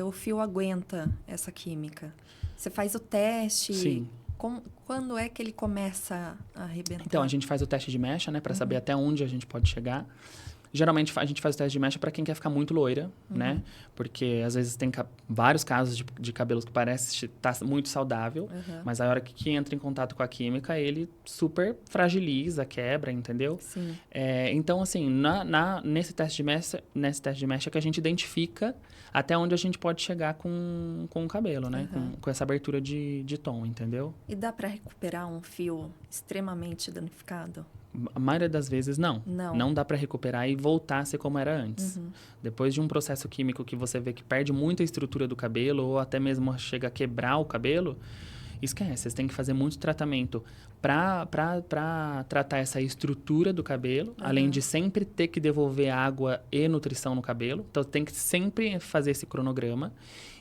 o fio aguenta essa química? Você faz o teste? Sim. Quando é que ele começa a arrebentar? Então, a gente faz o teste de mecha, né? Para saber até onde a gente pode chegar. Geralmente, a gente faz o teste de mecha para quem quer ficar muito loira, né? Porque, às vezes, tem vários casos de cabelos que parece estar muito saudável, mas a hora que entra em contato com a química, ele super fragiliza, quebra, entendeu? Sim. Então, assim, nesse teste de mecha que a gente identifica até onde a gente pode chegar com o cabelo, né? Com essa abertura de tom, entendeu? E dá para recuperar um fio extremamente danificado? A maioria das vezes, não. Não dá para recuperar e voltar a ser como era antes. Depois de um processo químico que você vê que perde muita estrutura do cabelo ou até mesmo chega a quebrar o cabelo, esquece. Vocês têm que fazer muito tratamento para tratar essa estrutura do cabelo, além de sempre ter que devolver água e nutrição no cabelo. Então, tem que sempre fazer esse cronograma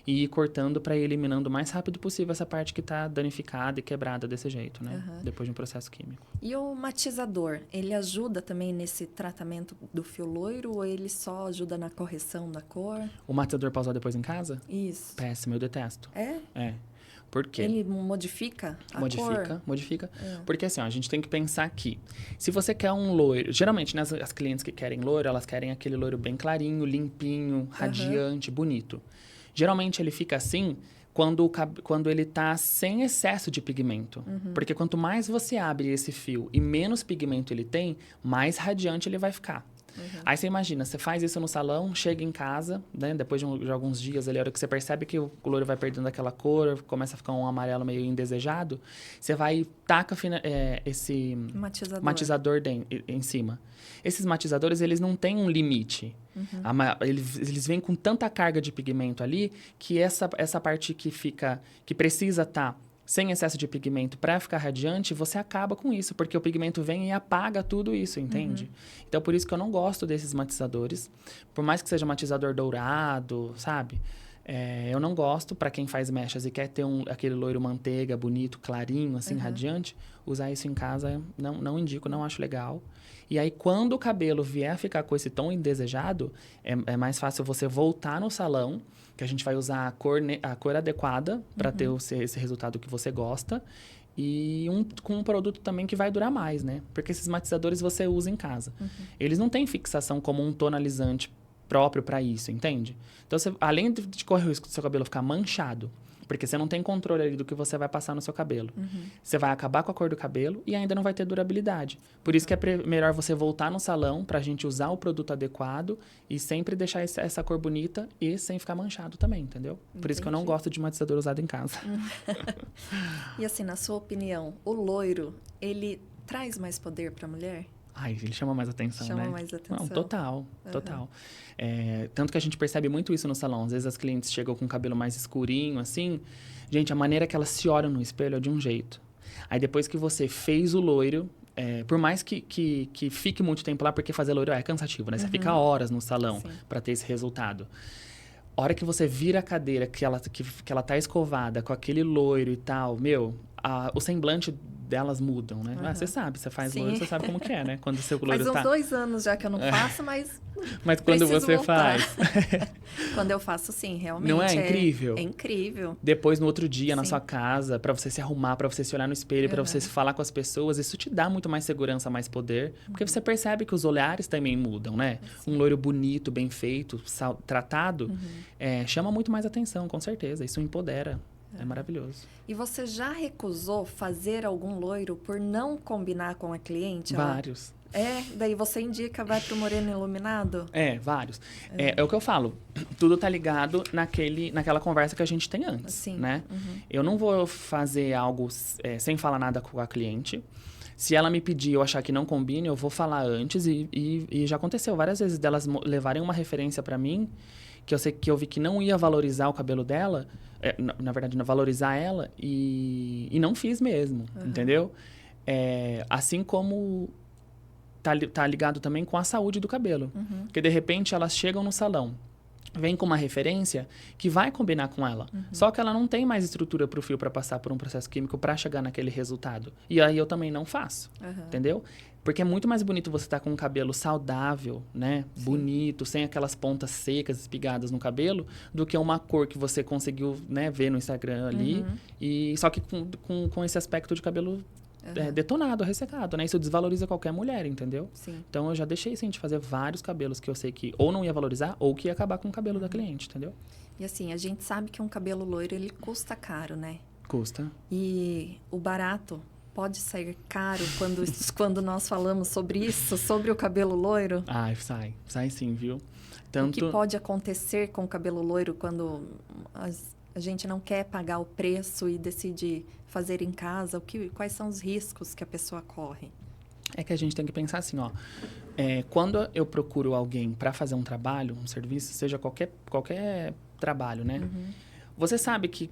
e ir cortando para ir eliminando o mais rápido possível essa parte que está danificada e quebrada desse jeito, né? Depois de um processo químico. E o matizador, ele ajuda também nesse tratamento do fio loiro ou ele só ajuda na correção da cor? O matizador pra usar depois em casa? Isso. Péssimo, eu detesto. É? É. Por quê? Ele modifica a cor? Modifica. Porque assim, ó, a gente tem que pensar aqui. Se você quer um loiro... Geralmente, né, as clientes que querem loiro, elas querem aquele loiro bem clarinho, limpinho, radiante, bonito. Geralmente, ele fica assim quando ele tá sem excesso de pigmento. Porque quanto mais você abre esse fio e menos pigmento ele tem, mais radiante ele vai ficar. Aí você imagina, você faz isso no salão, chega em casa, né? Depois de alguns dias ali, a hora que você percebe que o loiro vai perdendo aquela cor, começa a ficar um amarelo meio indesejado, você vai e taca esse matizador em cima. Esses matizadores, eles não têm um limite. Eles vêm com tanta carga de pigmento ali que essa parte que precisa estar sem excesso de pigmento para ficar radiante, você acaba com isso, porque o pigmento vem e apaga tudo isso, entende? Então, por isso que eu não gosto desses matizadores. Por mais que seja matizador dourado, sabe? Eu não gosto, para quem faz mechas e quer ter aquele loiro manteiga bonito, clarinho, assim, radiante, usar isso em casa, não indico, não acho legal. E aí, quando o cabelo vier a ficar com esse tom indesejado, é mais fácil você voltar no salão, que a gente vai usar a cor adequada para ter esse resultado que você gosta. E com um produto também que vai durar mais, né? Porque esses matizadores você usa em casa. Eles não têm fixação como um tonalizante próprio para isso, entende? Então, além de correr o risco do seu cabelo ficar manchado, porque você não tem controle ali do que você vai passar no seu cabelo. Você vai acabar com a cor do cabelo e ainda não vai ter durabilidade. Por isso que é melhor você voltar no salão pra gente usar o produto adequado e sempre deixar essa cor bonita e sem ficar manchado também, entendeu? Por isso que eu não gosto de matizador usado em casa. E assim, na sua opinião, o loiro, ele traz mais poder pra mulher? Ai, ele chama mais atenção, né? Chama mais atenção. Não, total. Tanto que a gente percebe muito isso no salão. Às vezes as clientes chegam com o cabelo mais escurinho, assim. Gente, a maneira que elas se olham no espelho é de um jeito. Aí depois que você fez o loiro, por mais que fique muito tempo lá, porque fazer loiro é cansativo, né? Você fica horas no salão para ter esse resultado. A hora que você vira a cadeira, que ela tá escovada, com aquele loiro e tal, o semblante delas mudam, né? Você sabe, você faz loiro, você sabe como que é, né? Quando o seu loiro faz uns 2 anos já que eu não faço, mas quando você voltar. faz... Quando eu faço, sim, realmente. Não é incrível? É incrível. Depois, no outro dia, na sua casa, pra você se arrumar, pra você se olhar no espelho, pra você se falar com as pessoas, isso te dá muito mais segurança, mais poder. Porque você percebe que os olhares também mudam, né? Um loiro bonito, bem feito, tratado, chama muito mais atenção, com certeza. Isso empodera. É maravilhoso. E você já recusou fazer algum loiro por não combinar com a cliente? Vários. Daí você indica, vai pro moreno iluminado? Vários. É o que eu falo. Tudo tá ligado naquela conversa que a gente tem antes, né? Eu não vou fazer algo sem falar nada com a cliente. Se ela me pedir e eu achar que não combina, eu vou falar antes. E já aconteceu várias vezes delas levarem uma referência para mim, que eu vi que não ia valorizar o cabelo dela, na verdade, não valorizar ela, e não fiz mesmo, entendeu? Assim como tá ligado também com a saúde do cabelo. Porque, de repente, elas chegam no salão, vem com uma referência que vai combinar com ela. Só que ela não tem mais estrutura para o fio para passar por um processo químico para chegar naquele resultado. E aí eu também não faço, entendeu? Porque é muito mais bonito você estar com um cabelo saudável, né? Sim. Bonito, sem aquelas pontas secas, espigadas no cabelo, do que uma cor que você conseguiu, né, ver no Instagram ali. E só que com esse aspecto de cabelo detonado, ressecado, né? Isso desvaloriza qualquer mulher, entendeu? Sim. Então, eu já deixei, sim, de fazer vários cabelos que eu sei que ou não ia valorizar ou que ia acabar com o cabelo da cliente, entendeu? E assim, a gente sabe que um cabelo loiro, ele custa caro, né? Custa. E o barato pode sair caro quando nós falamos sobre isso, sobre o cabelo loiro? Sai sim, viu? O que pode acontecer com o cabelo loiro quando a gente não quer pagar o preço e decide fazer em casa? Quais são os riscos que a pessoa corre? É que a gente tem que pensar assim, ó. Quando eu procuro alguém para fazer um trabalho, um serviço, seja qualquer trabalho, né? Você sabe que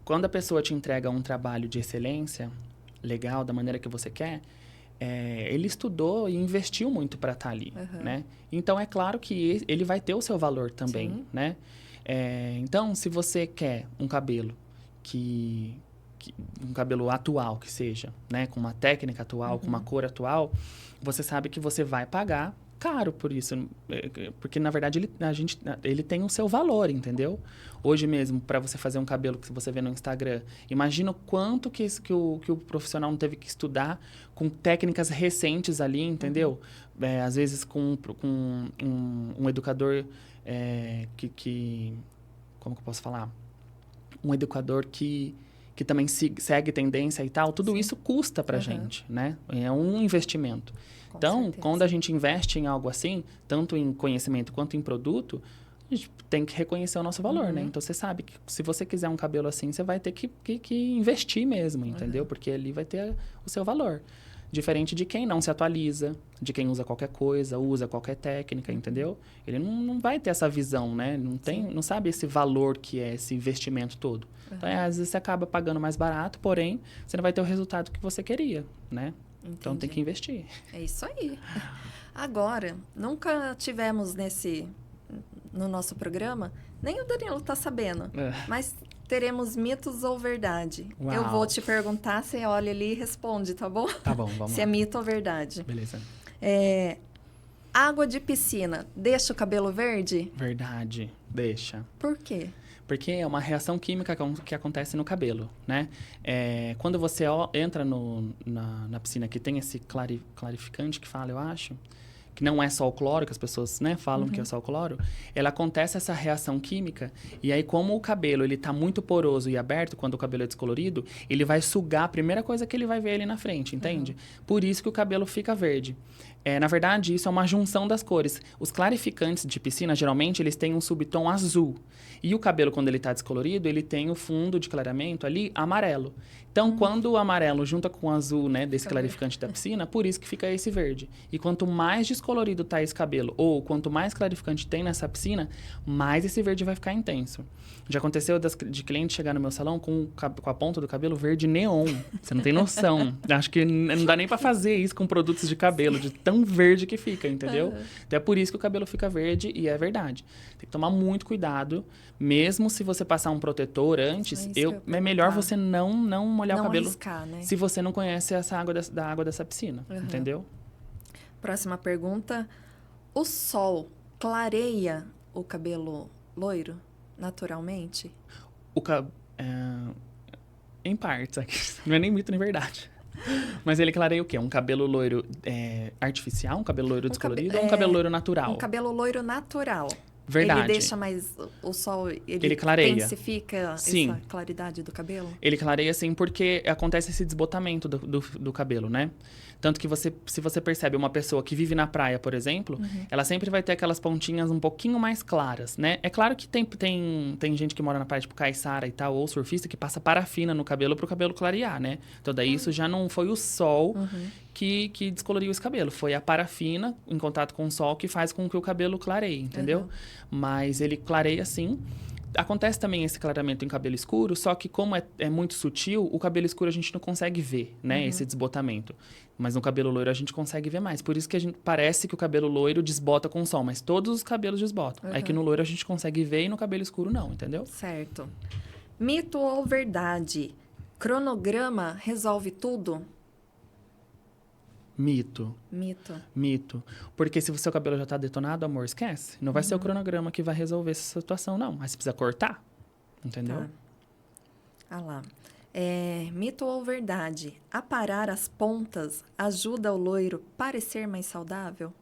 quando a pessoa te entrega um trabalho de excelência, legal, da maneira que você quer, ele estudou e investiu muito para estar ali, né? Então, é claro que ele vai ter o seu valor também, Sim. né? Então, se você quer um cabelo um cabelo atual que seja, né? Com uma técnica atual, com uma cor atual, você sabe que você vai pagar caro por isso, porque na verdade ele tem o seu valor, entendeu? Hoje mesmo, para você fazer um cabelo que você vê no Instagram, imagina o quanto que o profissional não teve que estudar com técnicas recentes ali, entendeu? Às vezes com um educador como que eu posso falar? Um educador que também segue tendência e tal, tudo isso custa pra gente, né? É um investimento. Então, quando a gente investe em algo assim, tanto em conhecimento quanto em produto, a gente tem que reconhecer o nosso valor, né? Então, você sabe que se você quiser um cabelo assim, você vai ter que investir mesmo, entendeu? Porque ali vai ter o seu valor. Diferente de quem não se atualiza, de quem usa qualquer coisa, usa qualquer técnica, entendeu? Ele não vai ter essa visão, né? Não sabe esse valor que é esse investimento todo. Então, às vezes, você acaba pagando mais barato, porém, você não vai ter o resultado que você queria, né? Entendi. Então, tem que investir. É isso aí. Agora, nunca tivemos no nosso programa, nem o Danilo tá sabendo, mas teremos mitos ou verdade. Uau. Eu vou te perguntar, você olha ali e responde, tá bom? Tá bom, vamos Se lá. é mito ou verdade. Beleza. Água de piscina deixa o cabelo verde? Verdade. Deixa. Por quê? Porque é uma reação química que acontece no cabelo, né? Quando você entra na piscina que tem esse clarificante que fala, eu acho, que não é só o cloro, que as pessoas, né, falam que é só o cloro, ela acontece essa reação química, e aí como o cabelo ele tá muito poroso e aberto, quando o cabelo é descolorido, ele vai sugar a primeira coisa que ele vai ver ali na frente, entende? Por isso que o cabelo fica verde. Na verdade, isso é uma junção das cores. Os clarificantes de piscina, geralmente, eles têm um subtom azul. E o cabelo, quando ele está descolorido, ele tem o fundo de clareamento ali amarelo. Então, quando o amarelo junta com o azul, né, desse clarificante da piscina, por isso que fica esse verde. E quanto mais descolorido tá esse cabelo, ou quanto mais clarificante tem nessa piscina, mais esse verde vai ficar intenso. Já aconteceu de cliente chegar no meu salão com a ponta do cabelo verde neon. Você não tem noção. Acho que não dá nem para fazer isso com produtos de cabelo, de tão verde que fica, entendeu? Então, é por isso que o cabelo fica verde, e é verdade. Tem que tomar muito cuidado. Mesmo se você passar um protetor antes, é melhor você não molhar o cabelo, arriscar, né? se você não conhece essa água da água dessa piscina, entendeu? Próxima pergunta. O sol clareia o cabelo loiro naturalmente? Em partes, aqui. Não é nem mito nem verdade. Mas ele clareia o quê? Um cabelo loiro artificial? Um cabelo loiro descolorido? Ou um cabelo loiro natural? Um cabelo loiro natural. Verdade. Ele deixa mais... O sol, ele clareia. intensifica Sim. essa claridade do cabelo? Ele clareia, sim, porque acontece esse desbotamento do cabelo, né? Tanto que se você percebe uma pessoa que vive na praia, por exemplo, ela sempre vai ter aquelas pontinhas um pouquinho mais claras, né? É claro que tem gente que mora na praia, tipo caiçara e tal, ou surfista, que passa parafina no cabelo pro cabelo clarear, né? Então, daí isso já não foi o sol que descoloriu esse cabelo. Foi a parafina em contato com o sol que faz com que o cabelo clareie, entendeu? Mas ele clareia, sim. Acontece também esse clareamento em cabelo escuro, só que como é muito sutil, o cabelo escuro a gente não consegue ver, né? Esse desbotamento. Mas no cabelo loiro a gente consegue ver mais. Por isso que parece que o cabelo loiro desbota com o sol, mas todos os cabelos desbotam. É que no loiro a gente consegue ver e no cabelo escuro não, entendeu? Certo. Mito ou verdade? Cronograma resolve tudo? Mito. Porque se o seu cabelo já tá detonado, amor, esquece. Não vai ser o cronograma que vai resolver essa situação, não. Mas você precisa cortar, entendeu? Tá. Ah lá. Mito ou verdade? Aparar as pontas ajuda o loiro parecer mais saudável?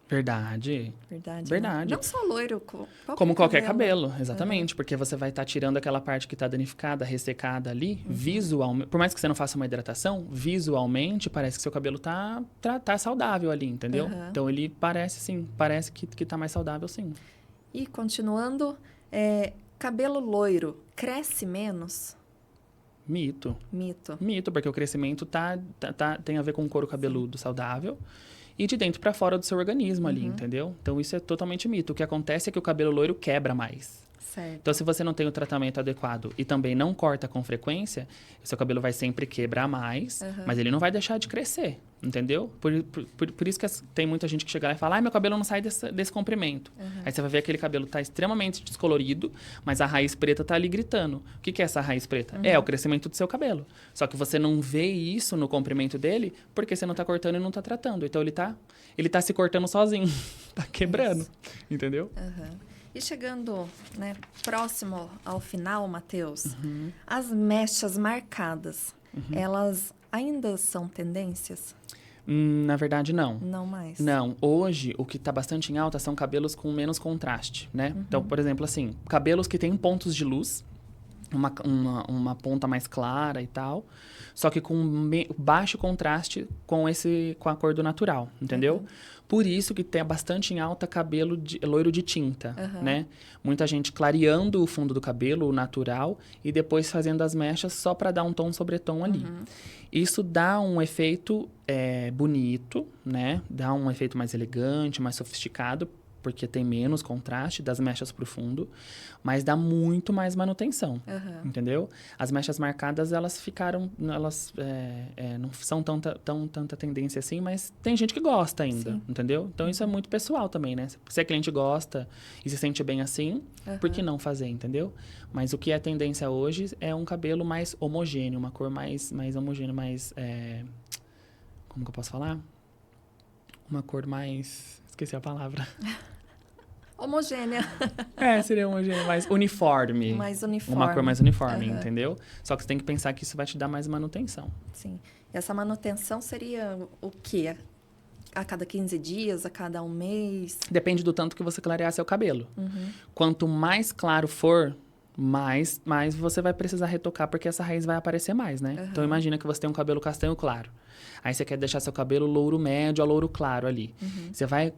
Verdade. Verdade. Não só loiro, como qualquer cabelo, exatamente. Porque você vai estar tirando aquela parte que está danificada, ressecada ali, visualmente. Por mais que você não faça uma hidratação, visualmente parece que seu cabelo tá saudável ali, entendeu? Então ele parece que tá mais saudável, sim. E continuando, cabelo loiro cresce menos? Mito, porque o crescimento tem a ver com o couro cabeludo saudável e de dentro para fora do seu organismo ali, entendeu? Então, isso é totalmente mito. O que acontece é que o cabelo loiro quebra mais. Certo. Então, se você não tem o tratamento adequado e também não corta com frequência, o seu cabelo vai sempre quebrar mais, mas ele não vai deixar de crescer, entendeu? Por isso que tem muita gente que chega lá e fala, ai, meu cabelo não sai desse comprimento. Aí você vai ver aquele cabelo tá extremamente descolorido, mas a raiz preta tá ali gritando. O que é essa raiz preta? É o crescimento do seu cabelo. Só que você não vê isso no comprimento dele porque você não tá cortando e não tá tratando. Então, ele tá se cortando sozinho, tá quebrando, entendeu? E chegando, né, próximo ao final, Matheus, as mechas marcadas, elas ainda são tendências? Na verdade, não. Não mais? Não. Hoje, o que está bastante em alta são cabelos com menos contraste, né? Então, por exemplo, assim, cabelos que têm pontos de luz, uma ponta mais clara e tal, só que com baixo contraste com a cor do natural, entendeu? Por isso que tem bastante em alta cabelo loiro de tinta, né? Muita gente clareando o fundo do cabelo, o natural, e depois fazendo as mechas só para dar um tom sobre tom ali. Isso dá um efeito bonito, né? Dá um efeito mais elegante, mais sofisticado, porque tem menos contraste das mechas pro fundo, mas dá muito mais manutenção, entendeu? As mechas marcadas, elas não são tanta tendência assim, mas tem gente que gosta ainda, entendeu? Então, isso é muito pessoal também, né? Se a cliente gosta e se sente bem assim, por que não fazer, entendeu? Mas o que é tendência hoje é um cabelo mais homogêneo, uma cor mais homogênea, mais... como que eu posso falar? Uma cor mais... Esqueci a palavra. Homogênea. Seria homogênea, mais uniforme. Mais uniforme. Uma cor mais uniforme, entendeu? Só que você tem que pensar que isso vai te dar mais manutenção. Sim. E essa manutenção seria o quê? A cada 15 dias, a cada um mês? Depende do tanto que você clarear seu cabelo. Quanto mais claro for, mais você vai precisar retocar, porque essa raiz vai aparecer mais, né? Então, imagina que você tem um cabelo castanho claro. Aí você quer deixar seu cabelo louro médio a louro claro ali. Você vai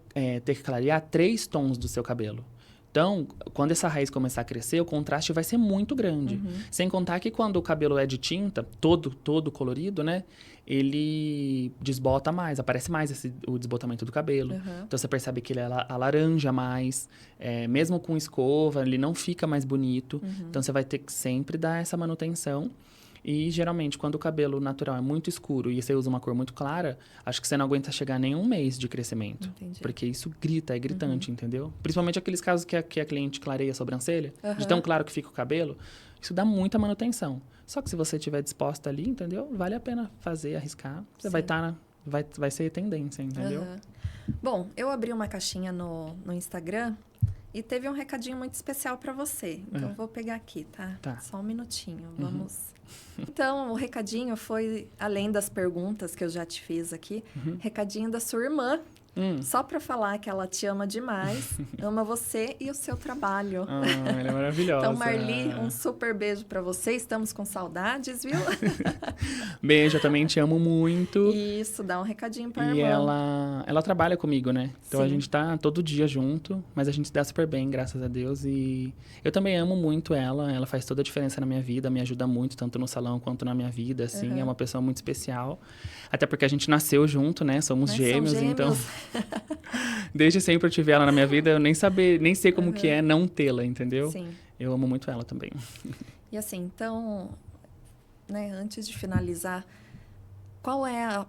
ter que clarear 3 tons do seu cabelo. Então, quando essa raiz começar a crescer, o contraste vai ser muito grande. Sem contar que quando o cabelo é de tinta, todo colorido, né? Ele desbota mais, aparece mais o desbotamento do cabelo. Então, você percebe que ele alaranja mais. Mesmo com escova, ele não fica mais bonito. Então, você vai ter que sempre dar essa manutenção. E, geralmente, quando o cabelo natural é muito escuro e você usa uma cor muito clara, acho que você não aguenta chegar nem um mês de crescimento. Entendi. Porque isso é gritante, entendeu? Principalmente aqueles casos que a cliente clareia a sobrancelha, de tão claro que fica o cabelo, isso dá muita manutenção. Só que se você estiver disposta ali, entendeu? Vale a pena fazer, arriscar. Você vai ser tendência, entendeu? Bom, eu abri uma caixinha no Instagram e teve um recadinho muito especial para você. Então, eu vou pegar aqui, tá? Só um minutinho, vamos... Então, o recadinho foi, além das perguntas que eu já te fiz aqui, recadinho da sua irmã, só para falar que ela te ama demais, ama você e o seu trabalho. Ela é maravilhosa. Então, Marli, um super beijo para você. Estamos com saudades, viu? Beijo, eu também te amo muito. Isso, dá um recadinho para a irmã. E ela trabalha comigo, né? Então, Sim. a gente tá todo dia junto, mas a gente se dá super bem, graças a Deus. E eu também amo muito ela. Ela faz toda a diferença na minha vida, me ajuda muito, tanto no salão quanto na minha vida, assim. É uma pessoa muito especial. Até porque a gente nasceu junto, né? Somos gêmeos, então... Desde sempre eu tive ela na minha vida, eu nem sei como que é não tê-la, entendeu? Sim. Eu amo muito ela também. E assim, então, né, antes de finalizar, qual é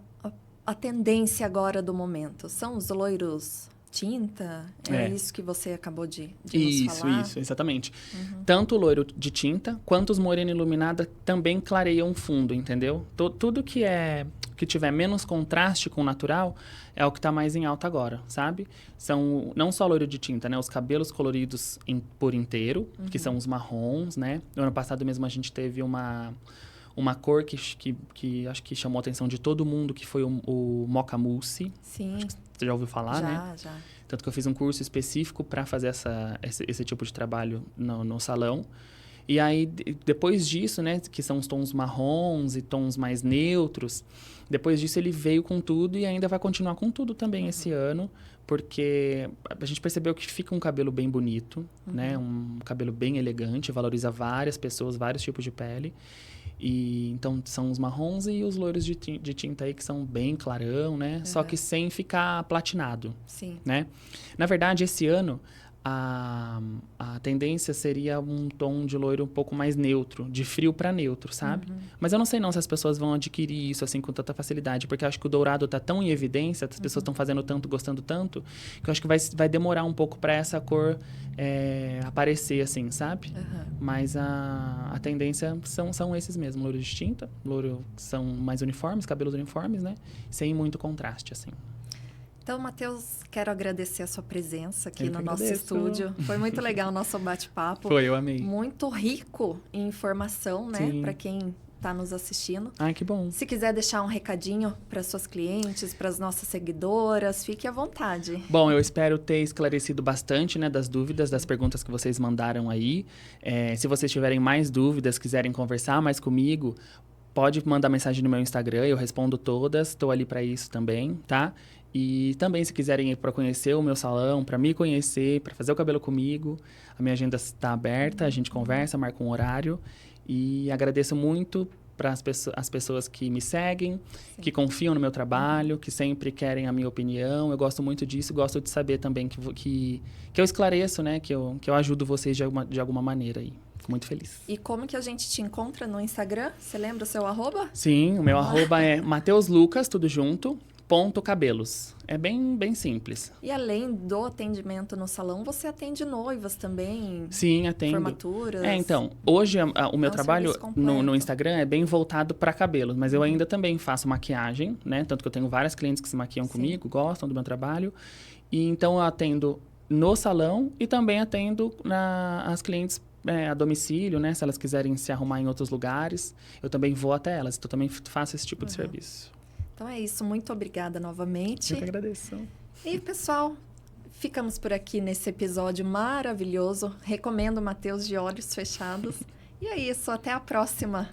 a tendência agora do momento? São os loiros tinta? É isso que você acabou de nos falar? Isso, exatamente. Tanto o loiro de tinta, quanto os morena iluminada também clareiam o fundo, entendeu? Tudo que tiver menos contraste com o natural é o que está mais em alta agora, sabe? São não só loiro de tinta, né? Os cabelos coloridos por inteiro, que são os marrons, né? No ano passado mesmo a gente teve uma cor que acho que chamou a atenção de todo mundo, que foi o Mocha Mousse. Sim. Acho que você já ouviu falar, né? Já. Tanto que eu fiz um curso específico para fazer esse tipo de trabalho no salão. E aí, depois disso, né, que são os tons marrons e tons mais neutros, depois disso ele veio com tudo e ainda vai continuar com tudo também esse ano, porque a gente percebeu que fica um cabelo bem bonito, né, um cabelo bem elegante, valoriza várias pessoas, vários tipos de pele. E então são os marrons e os loiros de tinta aí que são bem clarão, né? Só que sem ficar platinado. Sim. Né? Na verdade, esse ano a tendência seria um tom de loiro um pouco mais neutro, de frio para neutro, sabe? Mas eu não sei não se as pessoas vão adquirir isso assim com tanta facilidade, porque eu acho que o dourado tá tão em evidência, as pessoas estão fazendo tanto, gostando tanto, que eu acho que vai demorar um pouco para essa cor aparecer assim, sabe? Mas a tendência são esses mesmo, loiro de tinta, loiro que são mais uniformes, cabelos uniformes, né? Sem muito contraste, assim. Então, Matheus, quero agradecer a sua presença aqui Eu no que nosso agradeço. estúdio. Foi muito legal o nosso bate-papo. Foi, eu amei. Muito rico em informação, né? Sim. Para quem está nos assistindo. Ai, que bom. Se quiser deixar um recadinho para suas clientes, para as nossas seguidoras, fique à vontade. Bom, eu espero ter esclarecido bastante, né, das dúvidas, das perguntas que vocês mandaram aí. Se vocês tiverem mais dúvidas, quiserem conversar mais comigo, pode mandar mensagem no meu Instagram, eu respondo todas. Estou ali para isso também, tá? E também, se quiserem ir para conhecer o meu salão, para me conhecer, para fazer o cabelo comigo, a minha agenda está aberta, a gente conversa, marca um horário. E agradeço muito para as pessoas que me seguem, que confiam no meu trabalho, que sempre querem a minha opinião. Eu gosto muito disso, gosto de saber também que eu esclareço, né? Que eu ajudo vocês de alguma maneira aí. Fico muito feliz. E como que a gente te encontra no Instagram? Você lembra o seu arroba? Sim, o meu arroba é mateuslucas, tudo junto, _cabelos. É bem simples. E além do atendimento no salão, você atende noivas também? Sim, atendo. Formaturas? Então, hoje o meu um trabalho serviço completo. no Instagram é bem voltado para cabelos, mas eu ainda também faço maquiagem, né? Tanto que eu tenho várias clientes que se maquiam comigo, gostam do meu trabalho. E então eu atendo no salão e também atendo as clientes a domicílio, né? Se elas quiserem se arrumar em outros lugares, eu também vou até elas. Então, eu também faço esse tipo de serviço. Então é isso. Muito obrigada novamente. Eu que agradeço. E, pessoal, ficamos por aqui nesse episódio maravilhoso. Recomendo o Matheus de Olhos Fechados. E é isso. Até a próxima.